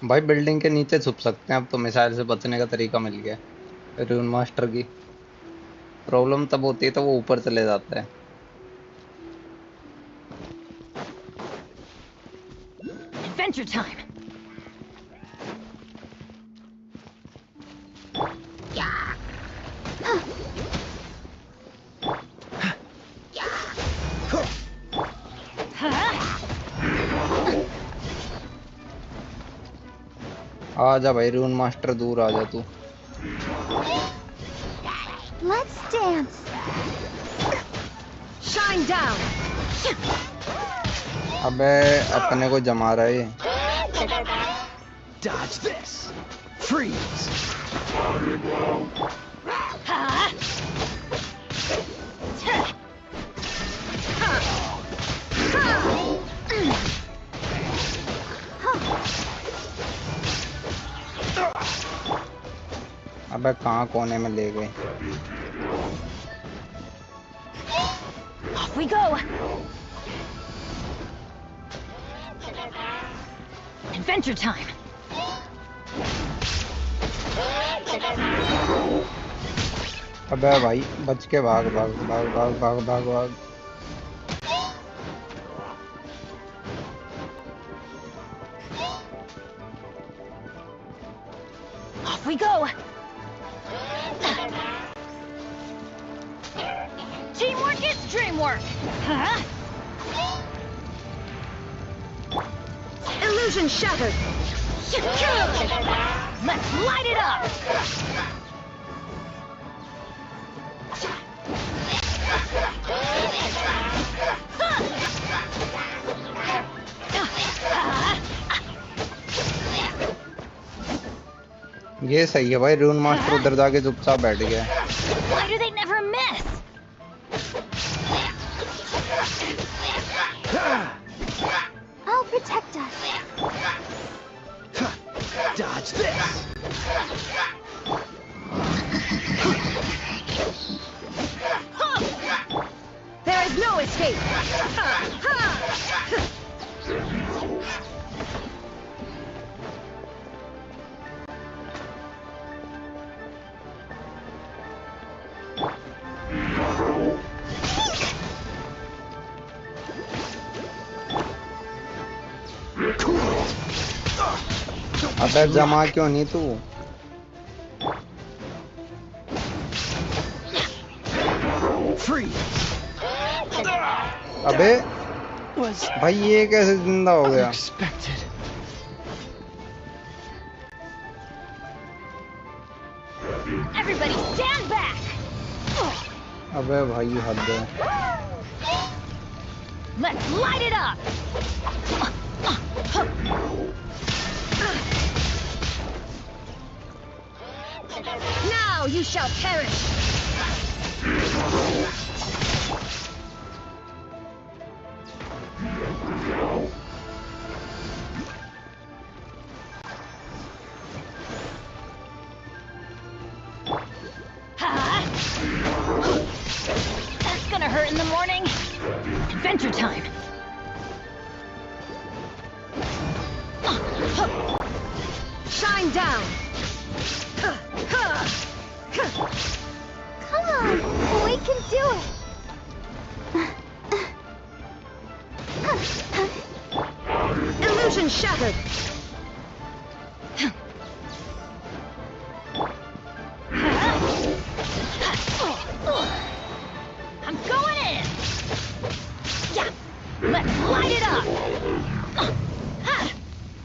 भाई बिल्डिंग के नीचे छुप सकते हैं अब तो, मिसाइल से बचने का तरीका मिल गया रून मास्टर की। प्रॉब्लम तब होती है तो वो ऊपर चले जाता है। Adventure time. आजा भाई रून मास्टर, दूर आजा तू। Let's dance. Shine down! अबे अपने को जमा रहा है ये। Dodge this. Freeze. अबे कहाँ कोने में ले गए? Off we go. Adventure time. अबे भाई बच के भाग भाग भाग भाग भाग भाग भाग। Off we go. Teamwork is dreamwork. Huh? Illusion shattered! Let's light it up. ये सही है भाई, रून मास्टर उधर जाके चुपचाप बैठ गया। Why do they never miss? I'll protect us. Dodge this. There is no escape! अबे जमा क्यों नहीं तू? Freeze. अबे Was भाई ये कैसे जिंदा हो गया? unexpected. Everybody stand back. अबे भाई हद है। Let's light it up. Now you shall perish! That's gonna hurt in the morning. Adventure time. Shine down! Come on, we can do it. Illusion shattered. I'm going in! Yeah! Let's light it up!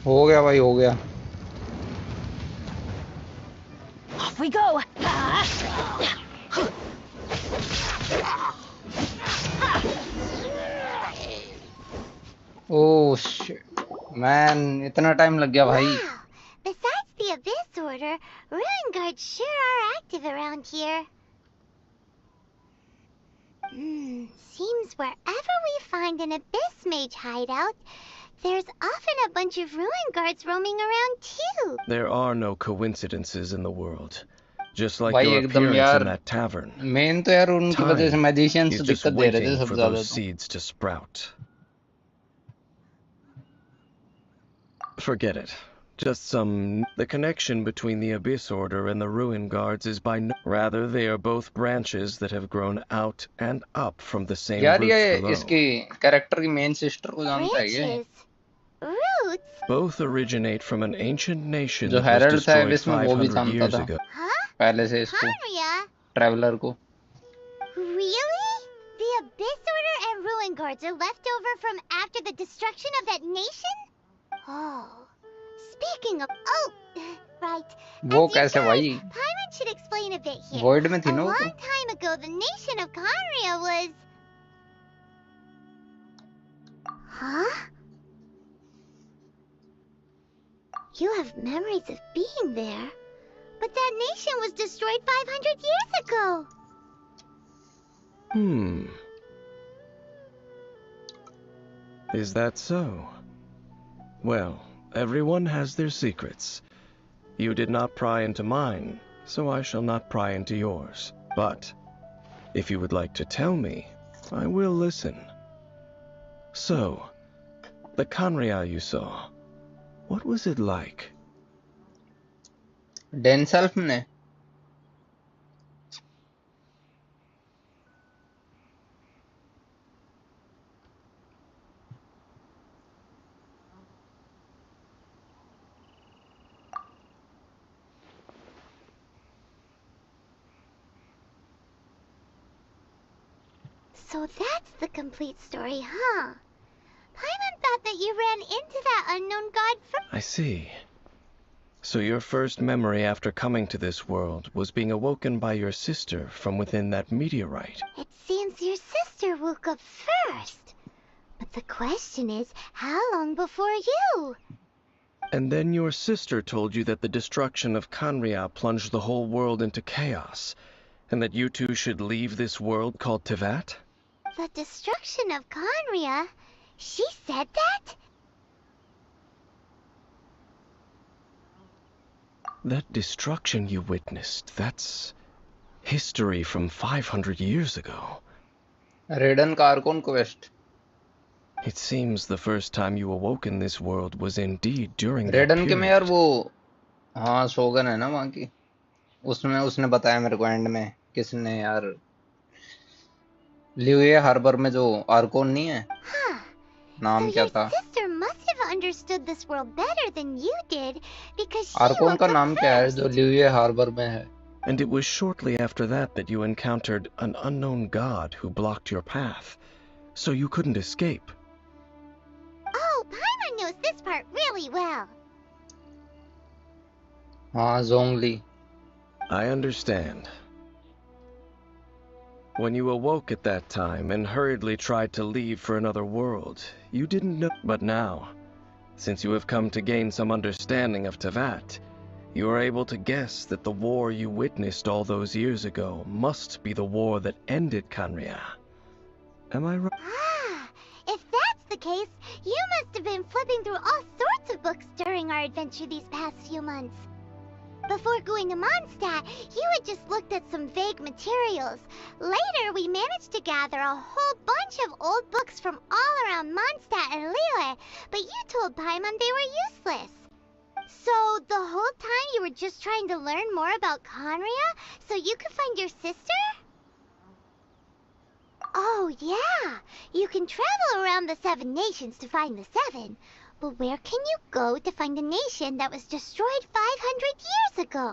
हो गया भाई, हो गया. Off we go! Oh shit. Man, इतना time लग गया भाई. Wow. Besides the Abyss Order, Ruin Guards sure are active around here. Seems wherever we find an Abyss Mage hideout, there's often a bunch of Ruin Guards roaming around too. There are no coincidences in the world. Just like भाई your एकदम appearance यार, in that tavern. Main तो यार उनकी वजह से Time magicians is तो just दिक्कत दे रहे थे waiting सबसे for ज्यादा those तो. seeds to sprout. Forget it. Just some... The connection between the Abyss Order and the Ruin Guards is by no... Rather, they are both branches that have grown out and up from the same यार ये roots below. इसकी character की main sister को जानता है ये? Branches? Roots? Both originate from an ancient nation जो that was Herald था destroyed इसमें वो भी 500 जानता years था ago. Huh? पहले से इसको, Conria? ट्रैवलर को. Really? The Abyss Order and Ruin Guards are left over from after the destruction of that nation? Oh. Speaking of... Oh, right. वो As you कैसे said, भाई? Paimon should explain a bit here. Void में थी A ना वो तो? long time ago, the nation of Conria was... Huh? You have memories of being there. But that nation was destroyed 500 years ago. Is that so? Well, everyone has their secrets. You did not pry into mine, so I shall not pry into yours. But, if you would like to tell me, I will listen. So, the Conria you saw, what was it like? Then self ने. So that's the complete story, huh? Paimon thought that you ran into that unknown god first. I see. So your first memory after coming to this world was being awoken by your sister from within that meteorite. It seems your sister woke up first. But the question is, how long before you? And then your sister told you that the destruction of Conria plunged the whole world into chaos, and that you two should leave this world called Tevat? The destruction of Conria? She said that? That destruction you witnessed, that's history from 500 years ago. रेडन का आर्कोन quest. It seems the first time you awoke in this world was indeed during that रेडन के में यार period. वो, हाँ शोगन है ना वहाँ की. उसमें उसने बताया मेरे को एंड में, किसने यार, लिवे हार्बर में जो आर्कोन नहीं है, Huh. नाम So क्या your था? sister must have understood this world better than you did, because she आर्कोन woke का up नाम क्या है first. जो लिवे हार्बर में है? And it was shortly after that you encountered an unknown god who blocked your path, so you couldn't escape. Oh, Paimon knows this part really well. हाँ जोंगली. I understand. When you awoke at that time and hurriedly tried to leave for another world, you didn't know. But now, since you have come to gain some understanding of Tevat, you are able to guess that the war you witnessed all those years ago must be the war that ended Conria. Am I right? Ah, if that's the case, you must have been flipping through all sorts of books during our adventure these past few months. Before going to Mondstadt, you had just looked at some vague materials. Later, we managed to gather a whole bunch of old books from all around Mondstadt and Liyue, but you told Paimon they were useless. So, the whole time you were just trying to learn more about Conria, so you could find your sister? Oh, yeah. You can travel around the 7 nations to find the 7. But where can you go to find a nation that was destroyed 500 years ago?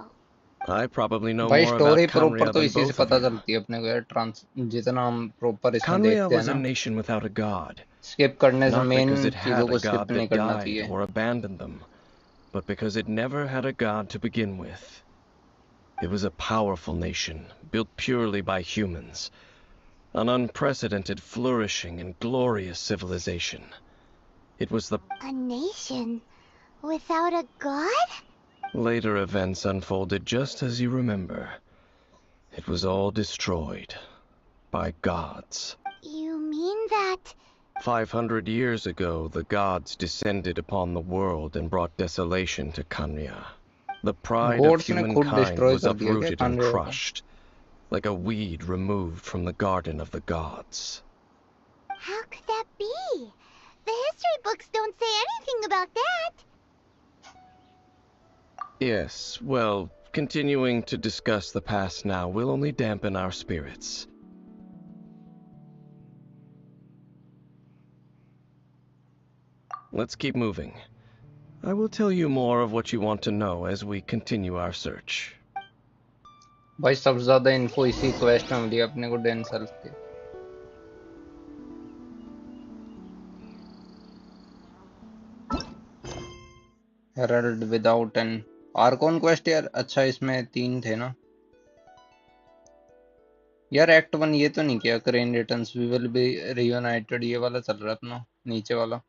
I probably know भाई more about story proper Kanria तो than इसी से both of पता you. चलती है अपने को यार, ट्रांस जितना हम प्रॉपर इसमें Kanria देखते हैं was a ना, nation without a god, skip करने से not मेन because it चीजों had a को god स्किप नहीं that करना died चाहिए. or abandoned them, but because it never had a god to begin with. It was a powerful nation, built purely by humans. An unprecedented, flourishing, and glorious civilization. It was the... A nation without a god? Later events unfolded just as you remember. It was all destroyed by gods. You mean that... 500 years ago, the gods descended upon the world and brought desolation to Kanya. The pride of gods ने खुद humankind destroy was कर दिया क्या uprooted and खानरेवा को? crushed, like a weed removed from the garden of the gods. How could that be? The history books don't say anything about that. Yes, well, continuing to discuss the past now will only dampen our spirits. Let's keep moving. I will tell you more of what you want to know as we continue our search. भाई सबसे ज्यादा info इसी quest में मिली अपने को, Dane self के. Herald without an आर्कोन quest यार, अच्छा इसमें 3 थे ना यार. एक्ट 1 ये तो नहीं किया, crane returns, we will be reunited, ये वाला चल रहा है अपना नीचे वाला.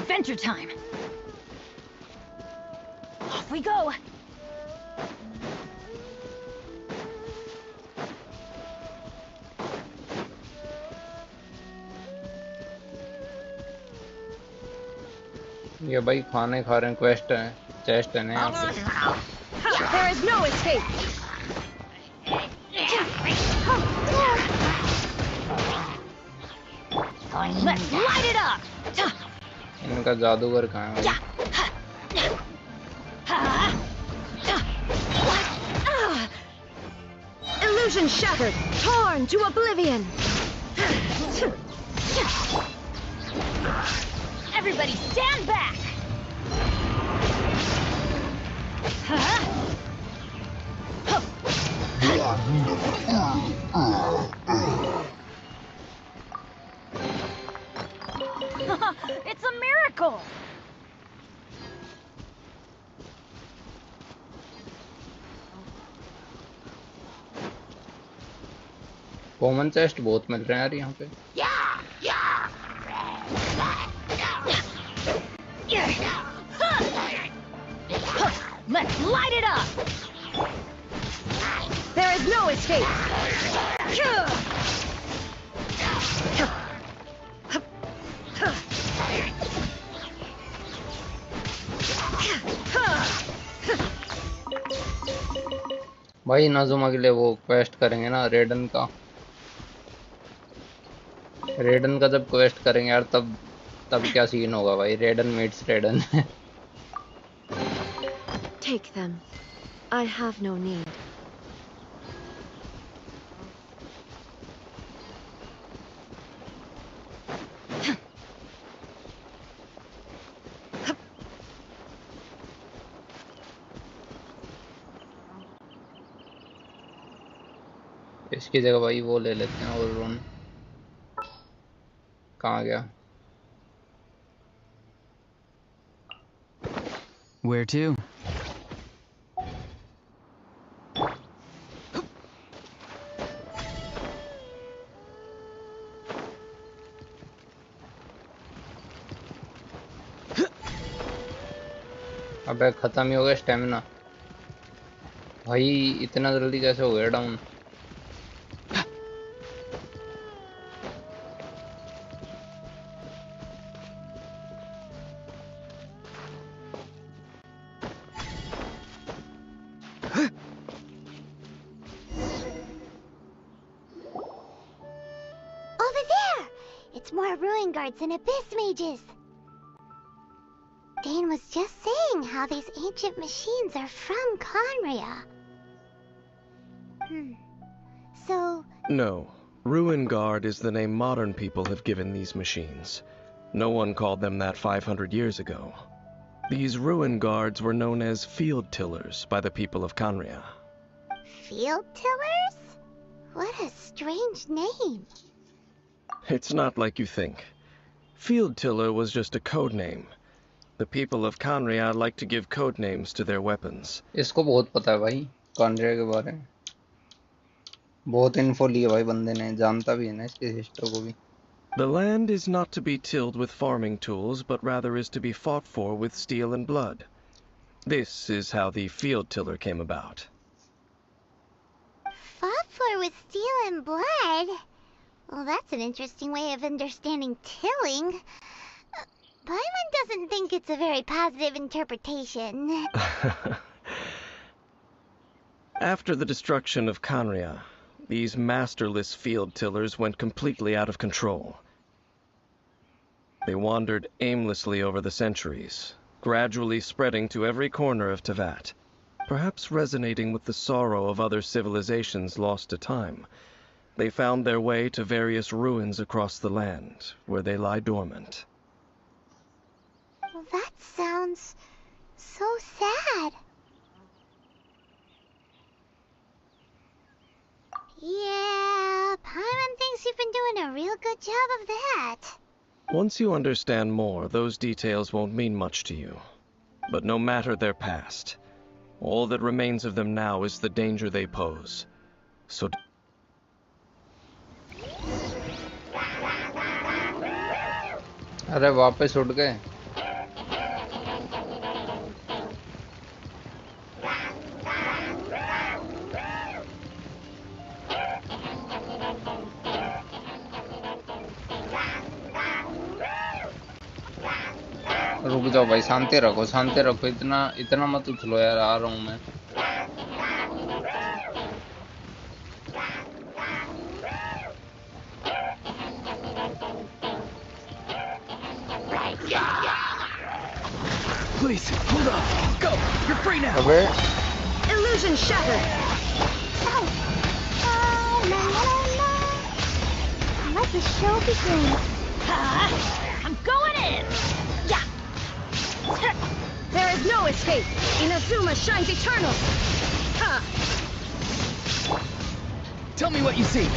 Adventure time! Off we go! ये भाई खाने खा रहे हैं, क्वेस्ट है, चेस्ट है ना यहाँ पे. There is no escape. Let's light it up! इनका जादूगर कहाँ है भाई? Illusion shattered, torn to oblivion. Everybody stand back! It's a miracle! Common chest बहुत मिल रहे हैं यार यहाँ पे. Let's light it up! There is no escape. भाई नाजुमा के लिए वो क्वेस्ट करेंगे ना रेडन का. रेडन का जब क्वेस्ट करेंगे यार, तब क्या सीन होगा भाई. रेडन meets रेडन. Take them. I have no need. इसकी जगह भाई वो ले लेते हैं, और रूम कहाँ गया? Where to? अबे खत्म ही हो गया स्टेमिना. भाई इतना जल्दी कैसे हो गया down? much more ruin guards and abyss mages. Dane was just saying how these ancient machines are from Conria. So... No. Ruin Guard is the name modern people have given these machines. No one called them that 500 years ago. These Ruin Guards were known as Field Tillers by the people of Conria. Field Tillers? What a strange name. It's not like you think. Field Tiller was just a code name. The people of Conria like to give code names to their weapons. इसको बहुत पता है भाई कॉन्ड्रिया के बारे में बहुत info ली है भाई बंदे ने जानता भी है ना इसके हिस्ट्री को भी The land is not to be tilled with farming tools, but rather is to be fought for with steel and blood. This is how the Field Tiller came about. Fought for with steel and blood? Well, that's an interesting way of understanding tilling. Paimon doesn't think it's a very positive interpretation. After the destruction of Conria, these masterless field tillers went completely out of control. They wandered aimlessly over the centuries, gradually spreading to every corner of Teyvat, perhaps resonating with the sorrow of other civilizations lost to time. They found their way to various ruins across the land, where they lie dormant. Well, that sounds so sad. Yeah, Paimon thinks you've been doing a real good job of that. Once you understand more, those details won't mean much to you. But no matter their past, all that remains of them now is the danger they pose. So... अरे वापस उठ गए रुक जाओ भाई शांति रखो इतना मत उछलो यार आ रहा हूँ मैं Please, hold up. Go. You're free now. अबे Illusion shattered. La, la, la. Let the show begin. I'm going in! Yeah! There is no escape. Inazuma shines eternal. Ha! Tell me what you see.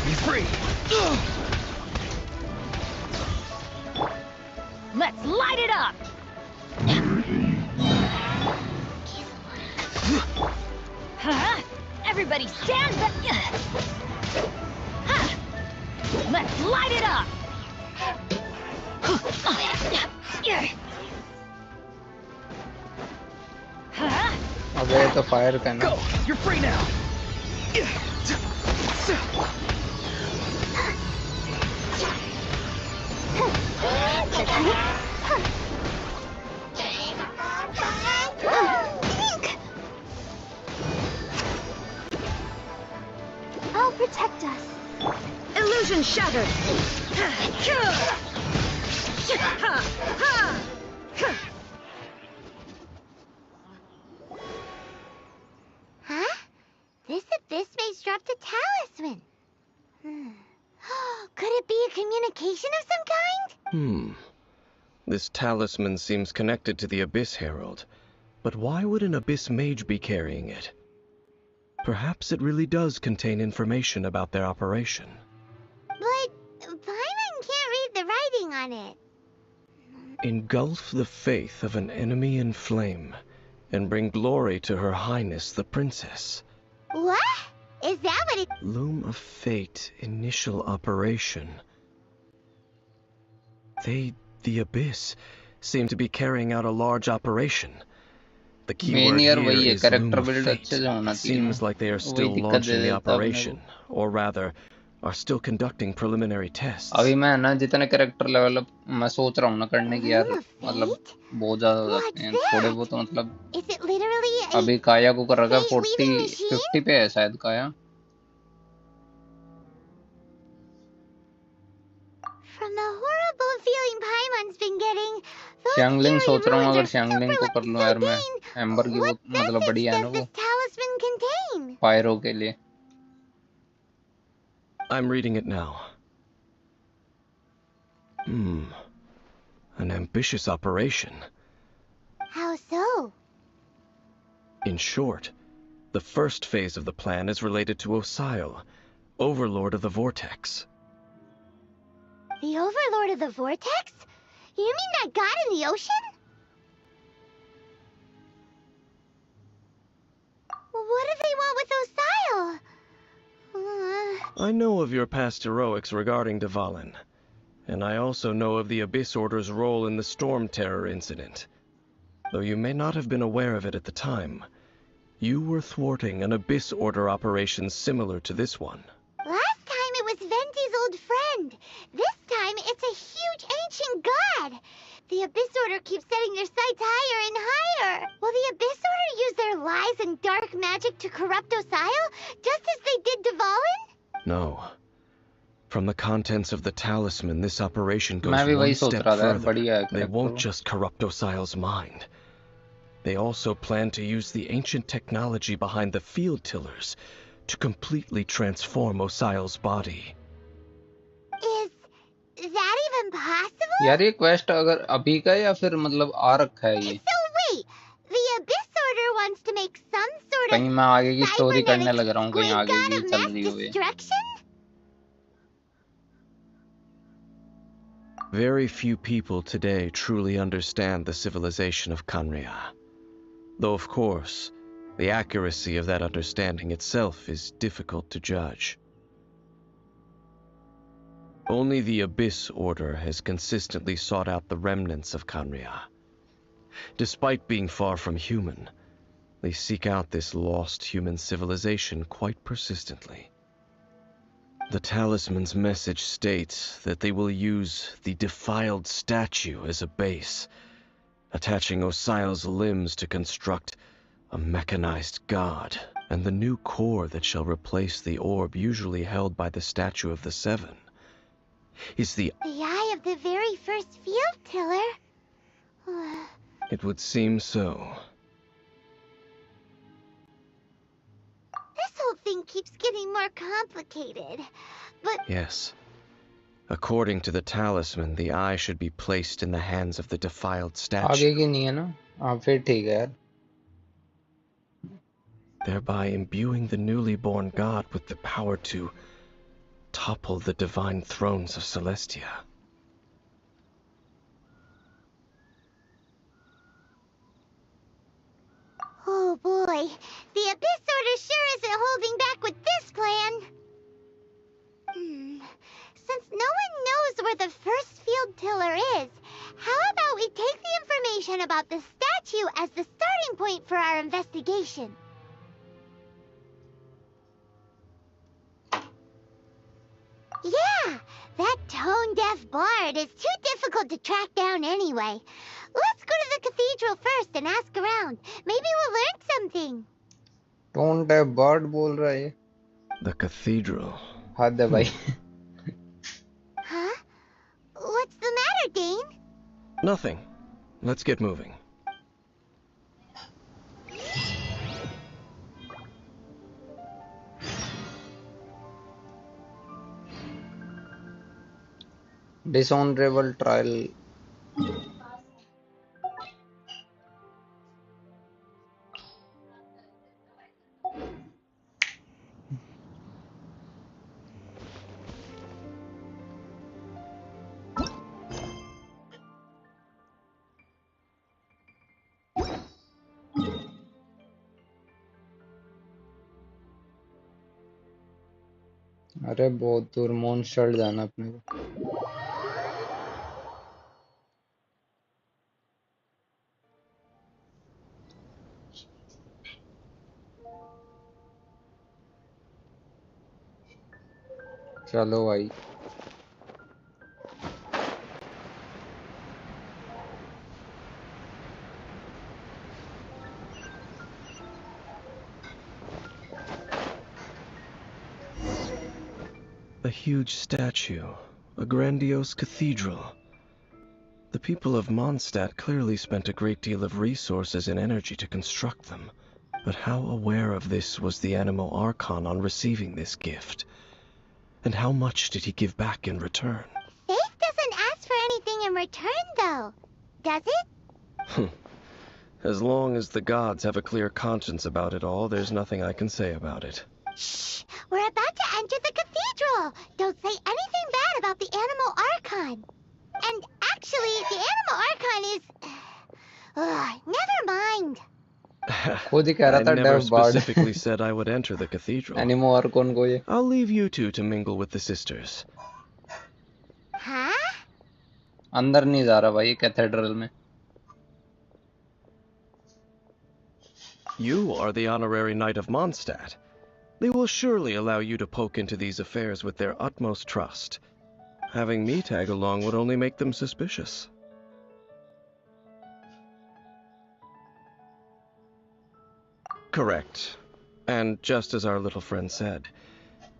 He's free. Let's light it up! Huh? Everybody stand back! Let's light it up! Huh? अबे ये तो fire का ना Go. You're free now. I'll protect us. Illusion shattered. Huh? This abyss mage dropped a talisman. Could it be a communication of some kind? This talisman seems connected to the Abyss Herald. But why would an Abyss Mage be carrying it? Perhaps it really does contain information about their operation. But Paimon can't read the writing on it. Engulf the faith of an enemy in flame, and bring glory to Her Highness the Princess. What? Is that what it... Loom of Fate initial operation. They, the Abyss, seem to be carrying out a large operation. The keyword here वही है is Loom character of build Fate. अच्छे से होना चाहिए Seems like they are still वही दिक्कत launching they the देता अपने operation, or rather, are still conducting preliminary tests. अभी मैं ना जितने कैरेक्टर लेवल मैं सोच रहा हूँ ना करने की यार, Room of मतलब Fate? बहुत ज्यादा हो जाते What's हैं थोड़े that? बहुत, तो मतलब Is it literally a अभी काया को कर रखा है fate 40 weaving machine? 50 पे है शायद काया। From the horrible feeling Paimon's been getting, those श्यांगलिंग eerie सोच रहा हूँ ruins अगर are श्यांगलिंग super को कर lucky. लूँ So यार मैं, Dane, एम्बर की वो what मतलब message बढ़िया है ना does वो this talisman contain? पायरो के लिए। I'm reading it now. An ambitious operation. How so? In short, the first phase of the plan is related to Osile, Overlord of the Vortex. The Overlord of the Vortex? You mean that god in the ocean? What do they want with Osile? I know of your past heroics regarding Dvalin, and I also know of the Abyss Order's role in the Storm Terror incident. Though you may not have been aware of it at the time, you were thwarting an Abyss Order operation similar to this one. Last time it was Venti's old friend. This time it's a huge ancient god. The Abyss Order keeps setting their sights higher and higher. Will the Abyss Order use their lies and dark magic to corrupt Osile, just as they did Dvalin? No. From the contents of the talisman, this operation goes मैं भी वही one सोच step रहा था यार, further. बढ़िया है They character won't वो। just corrupt Osile's mind. They also plan to use the ancient technology behind the field tillers to completely transform Osile's body. Is that even possible? यार ये quest अगर अभी का है या फिर मतलब आ रखा है ये? So wait, the Abyss Order wants to make some sort कहीं of मैं आगे की स्टोरी करने cybernetic लग रहा हूँ, कहीं squid आगे god की of चल mass रही हो ये। destruction? Very few people today truly understand the civilization of Khanria. Though, of course, the accuracy of that understanding itself is difficult to judge. Only the Abyss Order has consistently sought out the remnants of Khanria. Despite being far from human, they seek out this lost human civilization quite persistently. The talisman's message states that they will use the defiled statue as a base, attaching Osile's limbs to construct a mechanized god, and the new core that shall replace the orb usually held by the statue of the Seven is the eye of the very first field tiller? It would seem so. This whole thing keeps getting more complicated, but... Yes. According to the talisman, the eye should be placed in the hands of the defiled आगे statue, की नहीं है ना? हाँ फिर ठीक है यार। thereby imbuing the newly born god with the power to topple the divine thrones of Celestia. Oh boy, the Abyss Order sure isn't holding back with this plan. Since no one knows where the first field tiller is, how about we take the information about the statue as the starting point for our investigation? Yeah, that tone-deaf bard is too difficult to track down anyway. Let's go to the cathedral first and ask around. Maybe we'll learn something. Don't have bird बोल रहा है। The cathedral. हद है भाई। Huh? What's the matter, Dane? Nothing. Let's get moving. Dishonorable trial। अरे बहुत दूर monster जाना अपने को। चलो भाई। A huge statue, a grandiose cathedral. The people of Mondstadt clearly spent a great deal of resources and energy to construct them. But how aware of this was the Animo Archon on receiving this gift? And how much did he give back in return? Faith doesn't ask for anything in return, though. Does it? As long as the gods have a clear conscience about it all, there's nothing I can say about it. Shh! We're about to enter the cathedral! Don't say anything bad about the Animo Archon! And actually, the Animo Archon is... never mind! खुद ही कह रहा I था never Dave bard. specifically said I would enter the cathedral. Anemo archon को ये। I'll leave you two to mingle with the sisters. Huh? अंदर नहीं जा रहा भाई कैथेड्रल में। You are the honorary knight of Mondstadt. They will surely allow you to poke into these affairs with their utmost trust. Having me tag along would only make them suspicious. Correct. And just as our little friend said,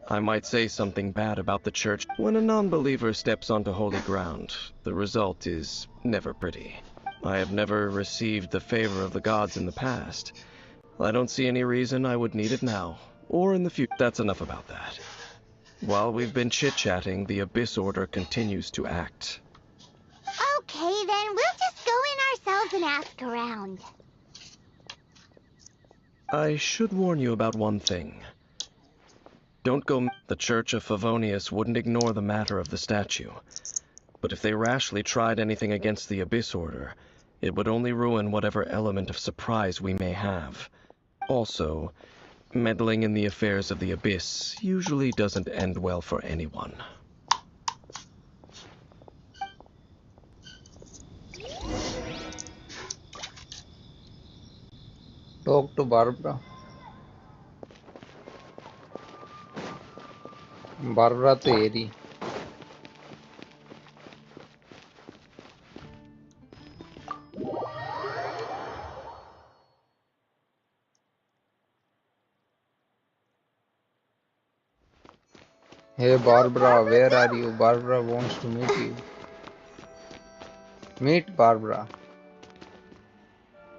I might say something bad about the church. When a non-believer steps onto holy ground, the result is never pretty. I have never received the favor of the gods in the past. I don't see any reason I would need it now, or in the future. That's enough about that. While we've been chit-chatting, the Abyss Order continues to act. Okay, then we'll just go in ourselves and ask around. I should warn you about one thing. Don't go. The Church of Favonius wouldn't ignore the matter of the statue. But if they rashly tried anything against the Abyss Order, it would only ruin whatever element of surprise we may have. Also, meddling in the affairs of the Abyss usually doesn't end well for anyone. Talk to Barbara. Barbara तो एरी। Hey Barbara, where are you? Barbara wants to meet you. Meet Barbara.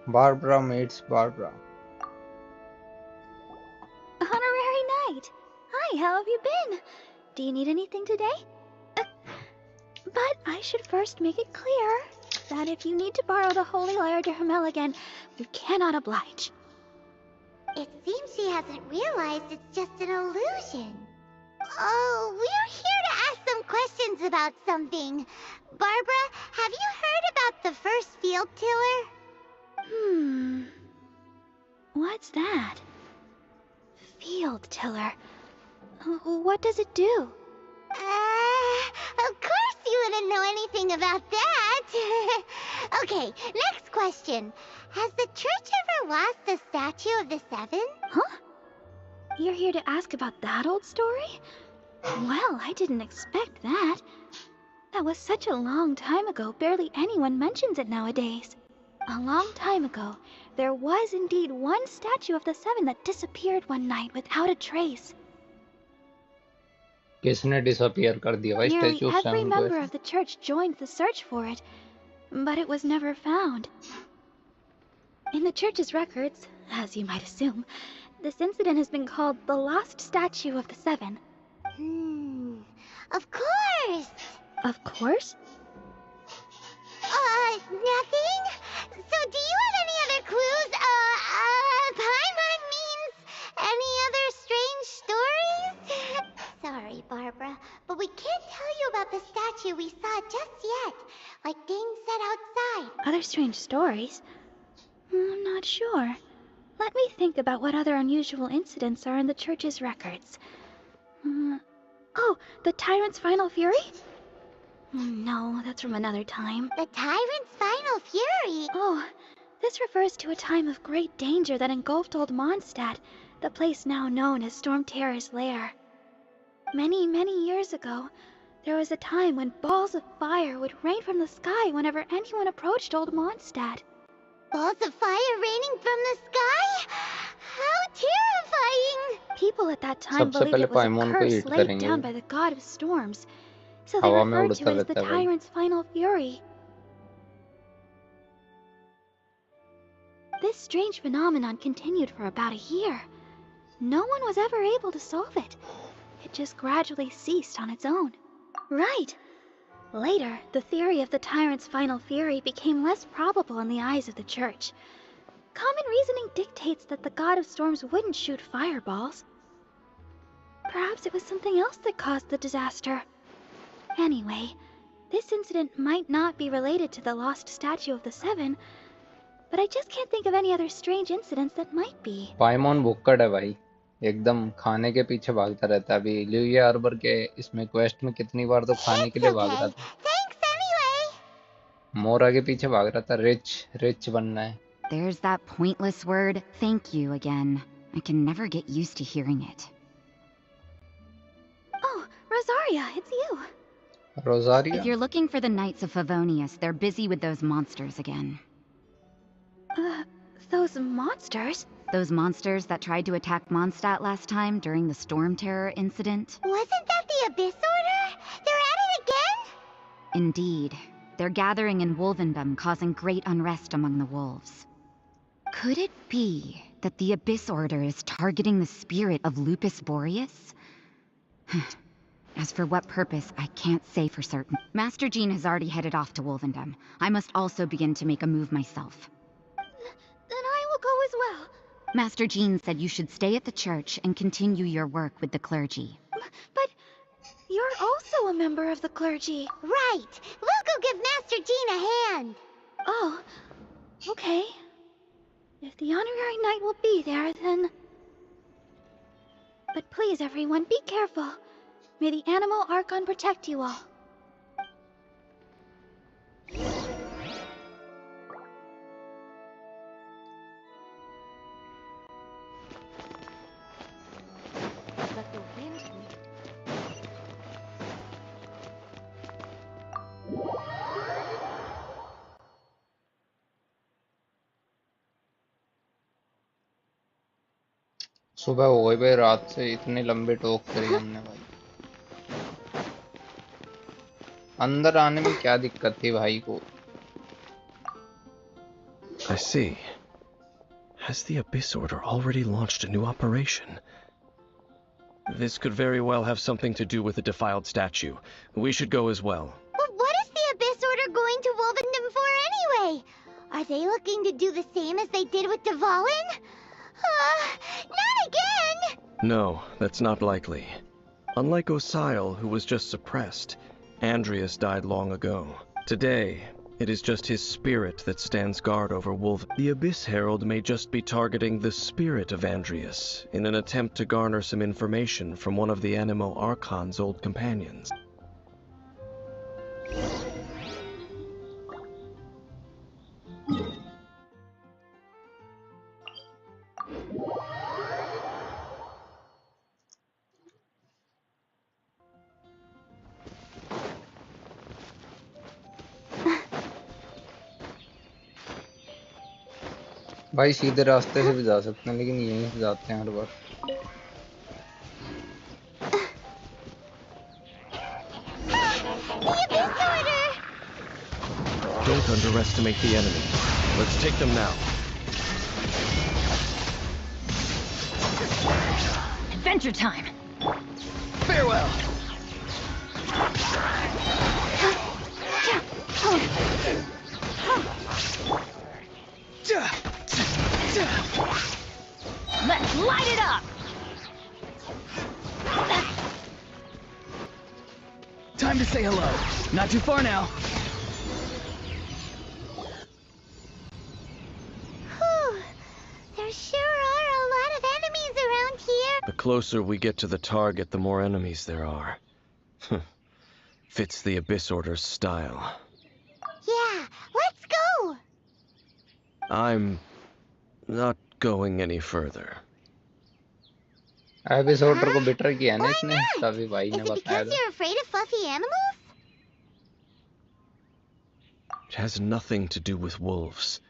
Barbara meets Barbara. Honorary Knight! Hi, how have you been? Do you need anything today? But I should first make it clear that if you need to borrow the Holy Lyre to Hermel again, we cannot oblige. It seems she hasn't realized it's just an illusion. Oh, we're here to ask some questions about something. Barbara, have you heard about the first field tiller? What's that? Field tiller. What does it do? Of course you wouldn't know anything about that. Okay, next question. Has the church ever lost the statue of the Seven? Huh? You're here to ask about that old story? Well, I didn't expect that. That was such a long time ago, barely anyone mentions it nowadays. A long time ago, there was indeed one statue of the Seven that disappeared one night without a trace. किसने disappear कर दिया भाई Nearly statue of every Seven को member ऐसे? of the church joined the search for it, but it was never found. In the church's records, as you might assume, this incident has been called the Lost Statue of the Seven. Of course! Of course? Nothing? So do you have any other clues? Paimon means any other strange stories? Sorry, Barbara, but we can't tell you about the statue we saw just yet, like things said outside. Other strange stories? I'm not sure. Let me think about what other unusual incidents are in the church's records. Oh, the Tyrant's Final Fury? No, that's from another time. The Tyrant's Final Fury? Oh, this refers to a time of great danger that engulfed old Mondstadt, the place now known as Storm Terror's lair. Many, many years ago, there was a time when balls of fire would rain from the sky whenever anyone approached Old Mondstadt. Balls of fire raining from the sky? How terrifying! People at that time सबसे believed पहले it was a पाइमोन को curse hit laid करेंगे down वो। by the god of storms, so they हवा में referred to उड़ता it as the रहता है भाई। tyrant's final fury. This strange phenomenon continued for about a year. No one was ever able to solve it. It just gradually ceased on its own. Right. Later, the theory of the tyrant's final fury became less probable in the eyes of the church. Common reasoning dictates that the god of storms wouldn't shoot fireballs. Perhaps it was something else that caused the disaster. Anyway, this incident might not be related to the lost statue of the Seven, but I just can't think of any other strange incidents that might be. पाइमोन भुक्कड़ है भाई, एकदम खाने के पीछे भागता रहता है। अभी ल्यूया अर्बर के इसमें क्वेस्ट में कितनी बार तो खाने के It's लिए भाग रहा okay. था। Thanks anyway. मोरा के पीछे भाग रहा था, रिच बनना है। There's that pointless word, thank you, again. I can never get used to hearing it. Oh, Rosaria, it's you. रोजारिया? If you're looking for the Knights of Favonius, they're busy with those monsters again. Those monsters? Those monsters that tried to attack Mondstadt last time during the Storm Terror incident? Wasn't that the Abyss Order? They're at it again? Indeed. They're gathering in Wolvendom, causing great unrest among the wolves. Could it be that the Abyss Order is targeting the spirit of Lupus Boreas? As for what purpose, I can't say for certain. Master Jean has already headed off to Wolvendom. I must also begin to make a move myself. Then I will go as well. Master Jean said you should stay at the church and continue your work with the clergy. But you're also a member of the clergy. Right. We'll go give Master Jean a hand. Oh, okay. If the honorary knight will be there, then... But please, everyone, be careful. May the animal Archon protect you all. Let the wind lead. सुबह हो गई भाई, रात से इतने लंबे talk करे हमने भाई। अंदर आने में क्या दिक्कत थी भाई को? I see. Has the Abyss Order already launched a new operation? This could very well have something to do with the defiled statue. We should go as well. But what is the Abyss Order going to Wolvendom for anyway? Are they looking to do the same as they did with Dvalin? Not again! No, that's not likely. Unlike Osile, who was just suppressed, Andreas died long ago. Today, it is just his spirit that stands guard over Wolf. The Abyss Herald may just be targeting the spirit of Andreas in an attempt to garner some information from one of the Animo Archon's old companions. भाई सीधे रास्ते से भी जा सकते हैं, लेकिन यहीं से जाते हैं हर बार। The Abyss Order! Don't underestimate the enemy. Let's take them now. Adventure time! Farewell! Let's light it up! Time to say hello. Not too far now. Whew. There sure are a lot of enemies around here. The closer we get to the target, the more enemies there are. Fits the Abyss Order's style. Yeah, let's go! I'm not going any further. एपिसोडर को bitter किया ना Why इसने, not? तभी भाई Is ने it बताया because था। you're afraid of fluffy animals? It has nothing to do with wolves.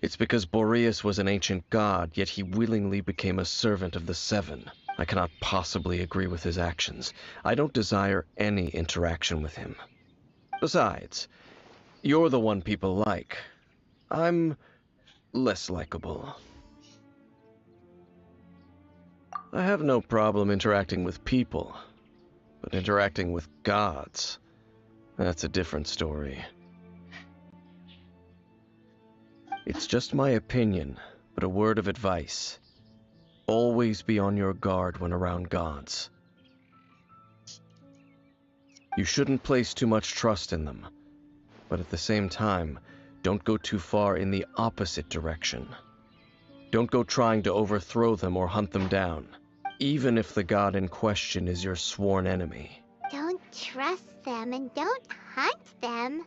It's because Boreas was an ancient god, yet he willingly became a servant of the Seven. I cannot possibly agree with his actions. I don't desire any interaction with him. Besides, you're the one people like. I'm less likable. I have no problem interacting with people, but interacting with gods, that's a different story. It's just my opinion, but a word of advice. Always be on your guard when around gods. You shouldn't place too much trust in them, but at the same time, don't go too far in the opposite direction. Don't go trying to overthrow them or hunt them down, even if the god in question is your sworn enemy. Don't trust them and don't hunt them.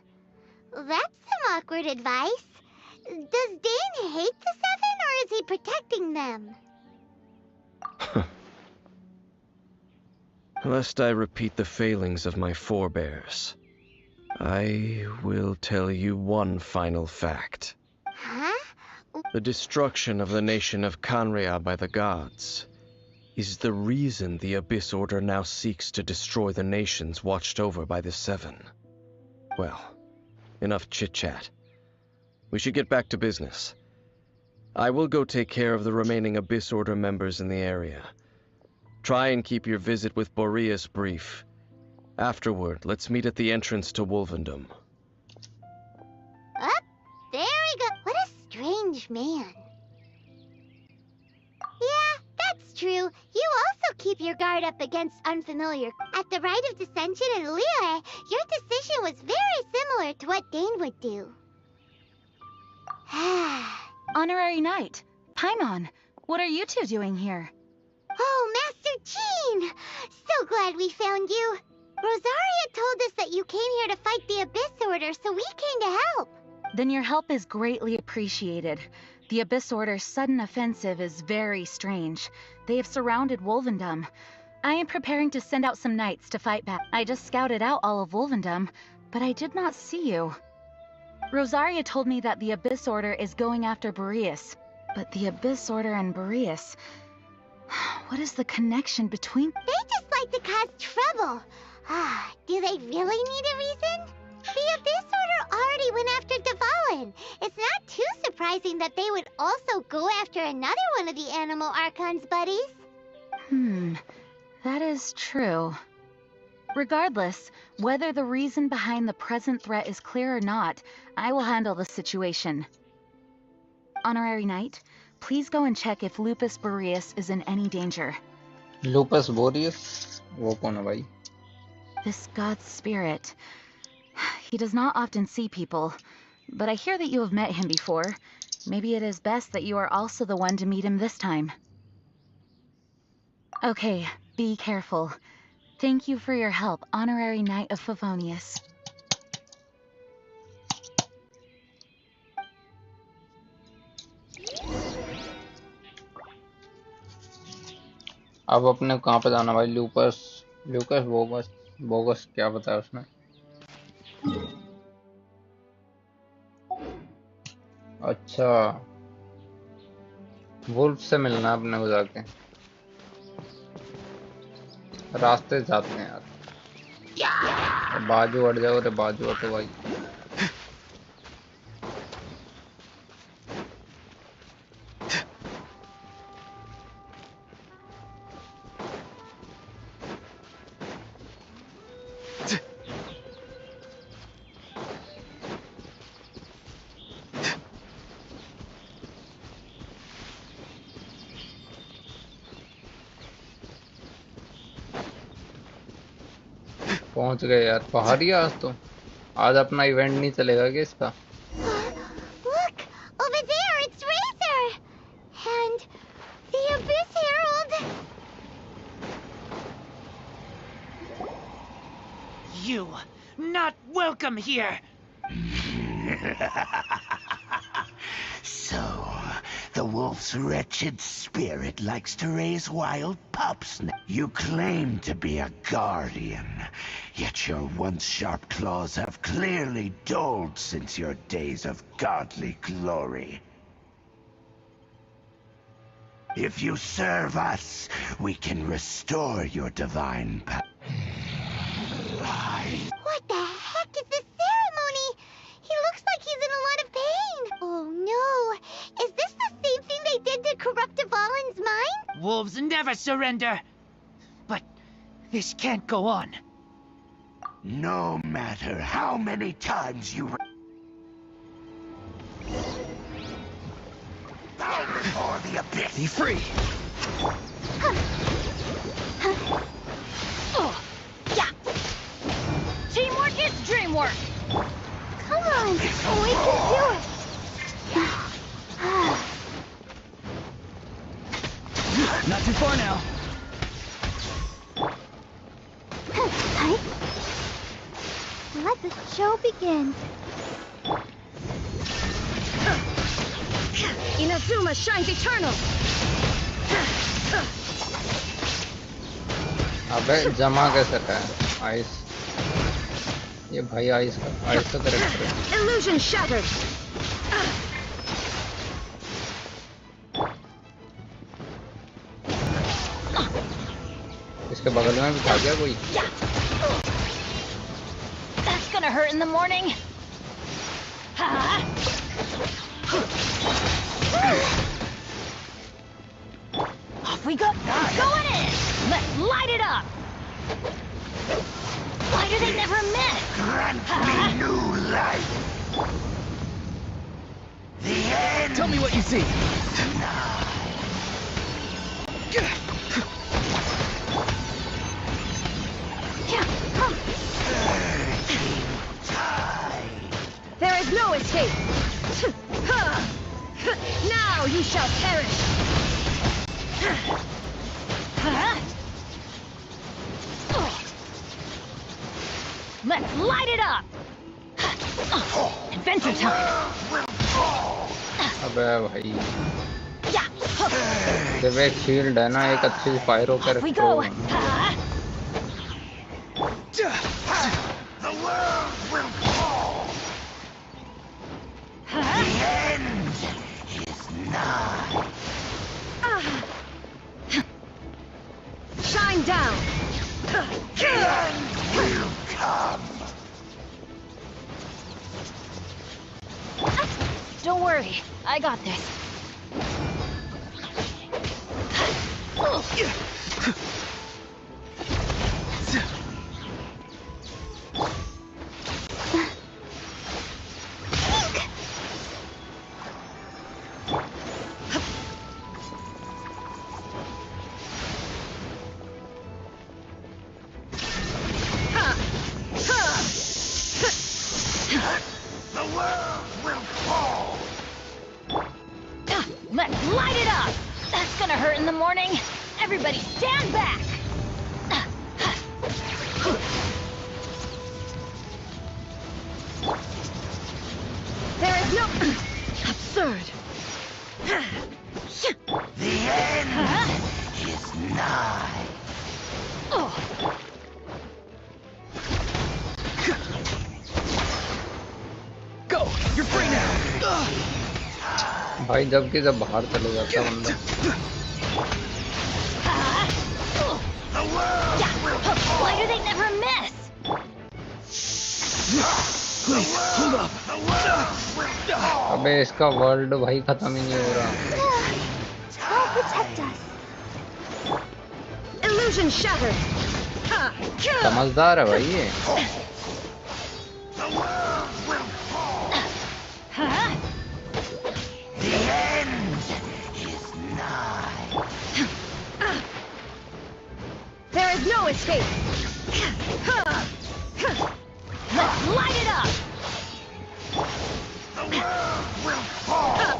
That's some awkward advice. Does Dane hate the Seven, or is he protecting them? Lest I repeat the failings of my forebears, I will tell you one final fact. Huh? The destruction of the nation of Canria by the gods is the reason the Abyss Order now seeks to destroy the nations watched over by the Seven. Well, enough chit-chat. We should get back to business. I will go take care of the remaining Abyss Order members in the area. Try and keep your visit with Boreas brief. Afterward, let's meet at the entrance to Wolvendom. Up, there we go. What a strange man. Yeah, that's true. You also keep your guard up against unfamiliar. At the Rite of Dissension in Liyue, your decision was very similar to what Dane would do. Honorary Knight, Paimon, what are you two doing here? Oh, Master Jean! So glad we found you. Rosaria told us that you came here to fight the Abyss Order, so we came to help. Then your help is greatly appreciated. The Abyss Order's sudden offensive is very strange. They have surrounded Wolvendom. I am preparing to send out some knights to fight back. I just scouted out all of Wolvendom, but I did not see you. Rosaria told me that the Abyss Order is going after Boreas. But the Abyss Order and Boreas... What is the connection between... They just like to cause trouble. Do they really need a reason? The Abyss Order already went after Dvalin. It's not too surprising that they would also go after another one of the Animal Archon's buddies. That is true. Regardless, whether the reason behind the present threat is clear or not, I will handle the situation. Honorary Knight, please go and check if Lupus Boreas is in any danger. Lupus Boreas? वो कौन है भाई? This god's spirit. He does not often see people, but I hear that you have met him before. Maybe it is best that you are also the one to meet him this time. Okay, be careful. Thank you for your help, Honorary Knight of Favonius. अब अपने कहाँ पे जाना भाई? लूकस bogus क्या बताया उसने? अच्छा, वुल्फ से मिलना है अपने को जाके। रास्ते जाते हैं यार। बाजू हट जाओ रे, बाजू हटो भाई। पहुंच गए यार। पहाड़ी आज अपना इवेंट नहीं चलेगा क्या इसका? Look, over there, it's Razor! And the Abyss Herald! You, not welcome here! So, The wolf's wretched spirit likes to raise wild pups. You claim to be a guardian, yet your once sharp claws have clearly dulled since your days of godly glory. If you serve us, we can restore your divine power. What the heck is this ceremony? He looks like he's in a lot of pain. Oh no, is this the same thing they did to corrupt Dvalin's mind? Wolves never surrender. But this can't go on. No matter how many times you... Bow before the abyss! Be free! Yeah. Teamwork is dreamwork. Come on, we can do it. Not too far now. Let the show begin. Inazuma shines eternal. अबे जमा कैसे रहा है ice ये भाई ice का character है Illusion shattered. इसके बगल में भी था क्या कोई That's gonna hurt in the morning. Off we go. Going in. Let's light it up. Why do they never miss? Grant me new life. The end. Tell me what you see. There is no escape. Now you shall perish. Let's light it up. Adventure time. अबे भाई जब एक shield है ना एक अच्छी pyro character होगा The world will fall. The end is nigh. Shine down. The end will come. Don't worry, I got this. The world will fall. Let's light it up. That's gonna hurt in the morning. Everybody stand back. There is no... Absurd. The end is nigh. Go! You're free now! भाई जबकि जब बाहर चले जाता है बंदा Why do they never miss? Please, hold up! अबे इसका वर्ल्ड भाई खत्म ही नहीं हो रहा Oh, protect us. Illusion shattered. समझदार है भाई ये The world will fall. The end is nigh. There is no escape. Let's light it up. The world will fall.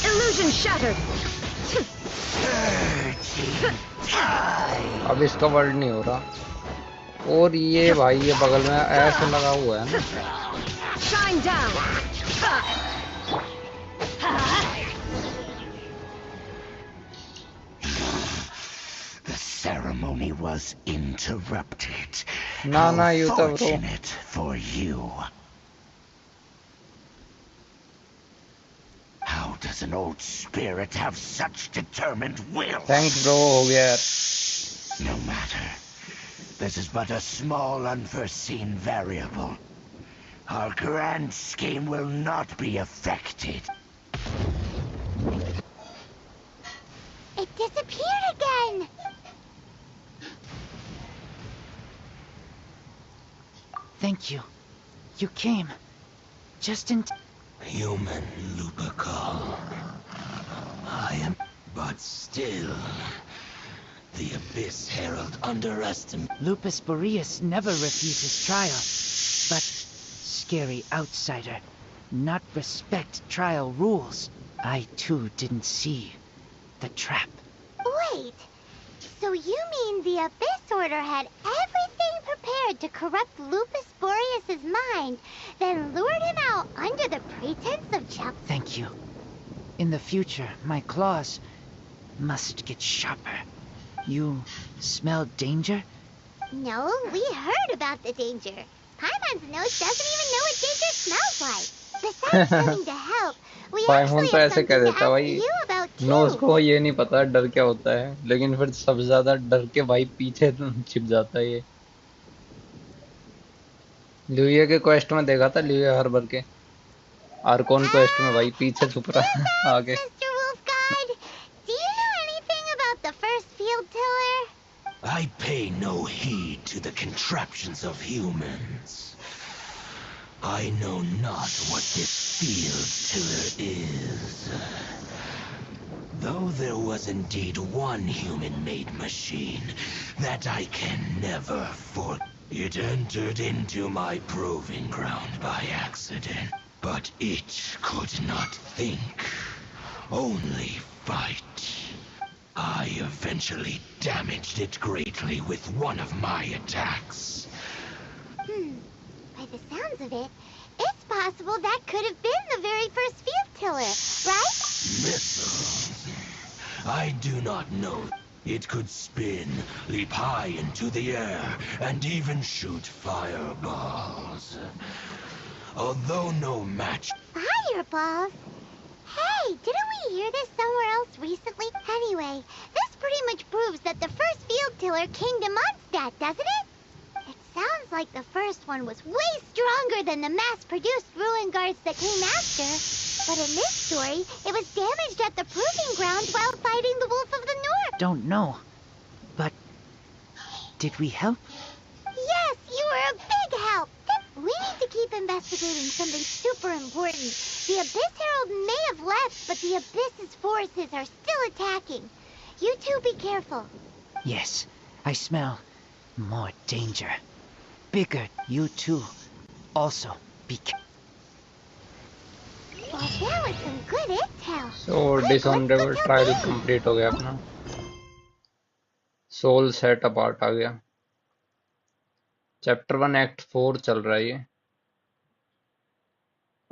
Illusion shattered. अब इसका वर्ल्ड नहीं हो रहा और ये भाई ये बगल में ऐसे लगा हुआ है ना Shine down. ceremony was interrupted. ना How ना Yuta bro. fortunate for you. How does an old spirit have such determined will? Thanks bro, हो गया यार. No matter. This is but a small unforeseen variable. Our grand scheme will not be affected. It disappeared again! Thank you. You came. Just in Human Lupercal. I am, but still, the Abyss Herald underestimates. Lupus Boreas never refuses trial, but scary outsider, not respect trial rules. I too didn't see the trap. Wait, so you mean the Abyss Order had everything prepared to corrupt Lupus Boreas' mind, then lured him out under the pretense of justice? Thank you. In the future, my claws must get sharper. You smell danger? No, we heard about the danger. Paimon's nose doesn't even know what danger smells like. Besides wanting to help, we actually पाइमोन तो have ऐसे कह something to देता ask भाई. you about no too. उसको ये नहीं पता डर क्या होता है, लेकिन फिर सबसे ज्यादा डर के भाई पीछे छिप जाता है ये. ल्यूया के क्वेस्ट में देखा था, ल्यूया हर भर के आर्कोन क्वेस्ट में भाई पीछे छुप रहा है आगे. Mr. Wolfguard, do you know anything about the first field tiller? I pay no heed to the contraptions of humans. I know not what this field tiller is. Though there was indeed one human-made machine that I can never forget. It entered into my proving ground by accident, but it could not think, only fight. I eventually damaged it greatly with one of my attacks. By the sounds of it, it's possible that could have been the very first field tiller, right? Missiles. I do not know. It could spin, leap high into the air, and even shoot fireballs. Although no match. Fireballs? Hey, didn't we hear this somewhere else recently? Anyway, this pretty much proves that the first field tiller came to Mondstadt, doesn't it? It sounds like the first one was way stronger than the mass-produced ruin guards that came after. But in this story, it was damaged at the proving ground while fighting the Wolf of the North. Don't know. But did we help? Yes, you were a big help. We need to keep investigating something super important. The Abyss Herald may have left, but the Abyss's forces are still attacking. You two be careful. Yes, I smell more danger. Bigger, you too. Also, be careful. Well, that was some good intel. So dishonorable trial complete हो गया अपना. Soul set apart आ गया. Chapter 1 act 4 चल रहा है ये.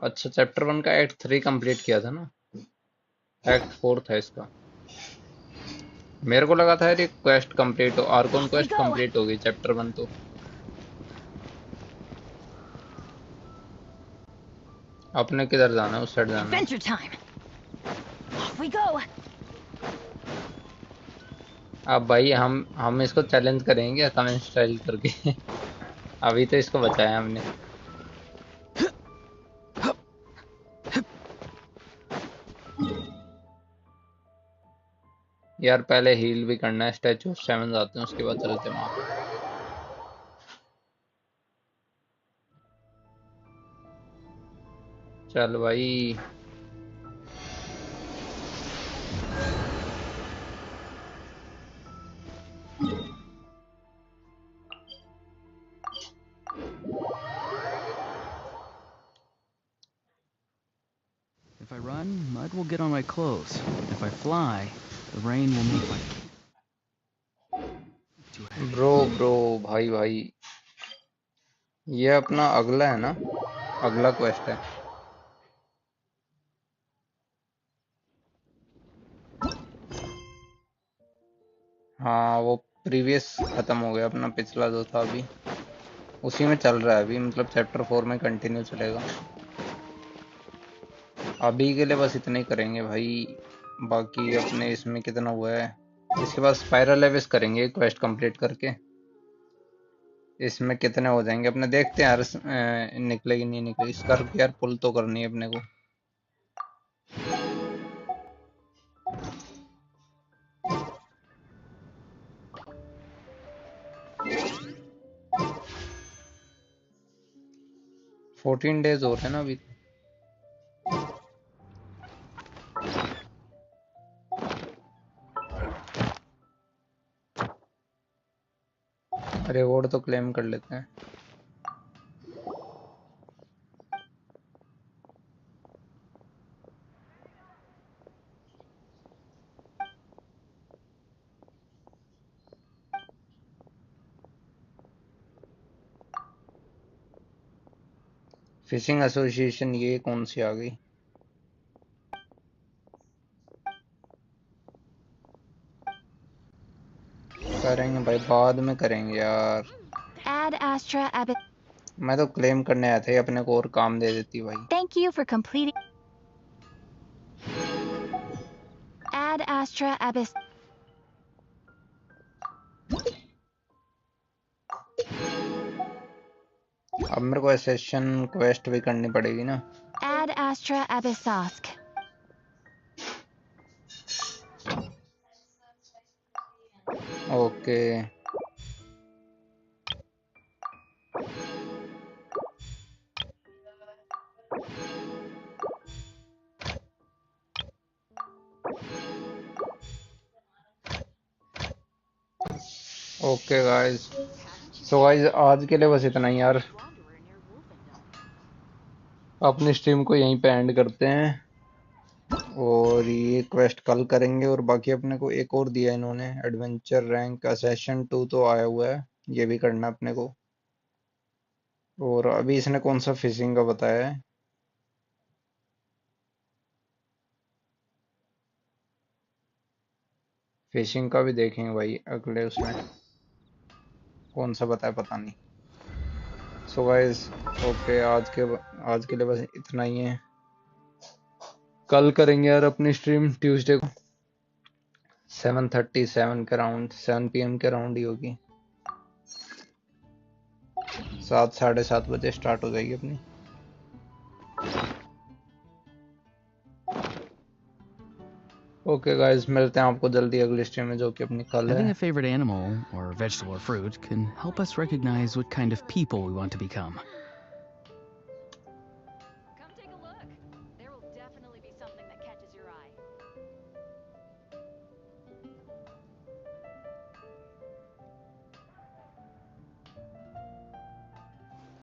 अच्छा, chapter 1 का एक्ट 3 कंप्लीट किया था ना. एक्ट 4 था इसका. मेरे को लगा था यार ये क्वेस्ट कंप्लीट हो, आर्कोन क्वेस्ट कंप्लीट हो गई चैप्टर 1 तो. अपने किधर जाना है, उस साइड जाना है. Adventure time. Off we go. अब भाई हम इसको चैलेंज करेंगे कमेंट स्टाइल करके. अभी तो इसको बचाया हमने. यार पहले हील भी करना है, स्टैचू ऑफ सेवन आते हैं उसके बाद चलते हैं वहां पे. चल भाई. If I run, mud will get on my clothes. If I fly, the rain will make my... bro भाई ये अपना अगला है ना, अगला क्वेस्ट है. हाँ वो प्रीवियस खत्म हो गया अपना, पिछला जो था अभी उसी में चल रहा है अभी, मतलब चैप्टर 4 में कंटिन्यू चलेगा। अभी के लिए बस इतना ही करेंगे भाई, बाकी अपने इसमें कितना हुआ है। इसके बाद स्पाइरल एविस करेंगे क्वेस्ट कंप्लीट करके, इसमें कितने हो जाएंगे अपने, देखते हैं यार निकलेगी नहीं निकलेगी। स्कर्क यार पुल तो करनी है अपने को। फोर्टीन डेज हो रहे हैं ना अभी। रिवॉर्ड तो क्लेम कर लेते हैं। फिशिंग एसोसिएशन, ये कौन सी आ गई? करेंगे भाई, बाद में करेंगे यार। Ad Astra Abyss. मैं तो क्लेम करने आया था, ये अपने को और काम दे देती भाई। Thank you for completing. Ad Astra Abyss. अब मेरे को एसेशन क्वेस्ट भी करनी पड़ेगी ना। Ad Astra Abyssosk. Okay okay guys, सो गाइस आज के लिए बस इतना ही यार, अपनी स्ट्रीम को यहीं पे एंड करते हैं और ये क्वेस्ट कल करेंगे। और बाकी अपने को एक और दिया इन्होंने, एडवेंचर रैंक का सेशन 2 तो आया हुआ है, ये भी करना अपने को। और अभी इसने कौन सा फिशिंग का बताया है, फिशिंग का भी देखेंगे भाई अगले उसमें कौन सा बताया, पता नहीं। सो गाइस ओके, आज के लिए बस इतना ही है। कल करेंगे यार अपनी स्ट्रीम ट्यूसडे को 7:37 के राउंड, 7 PM के राउंड ही होगी। 7 साढ़े 7 बजे स्टार्ट हो जाएगी अपनी। ओके गाइस, मिलते हैं आपको जल्दी अगली स्ट्रीम में जो कि अपनी कल Having है। a favorite animal, or vegetable or fruit, can help us recognize what kind of people we want to become.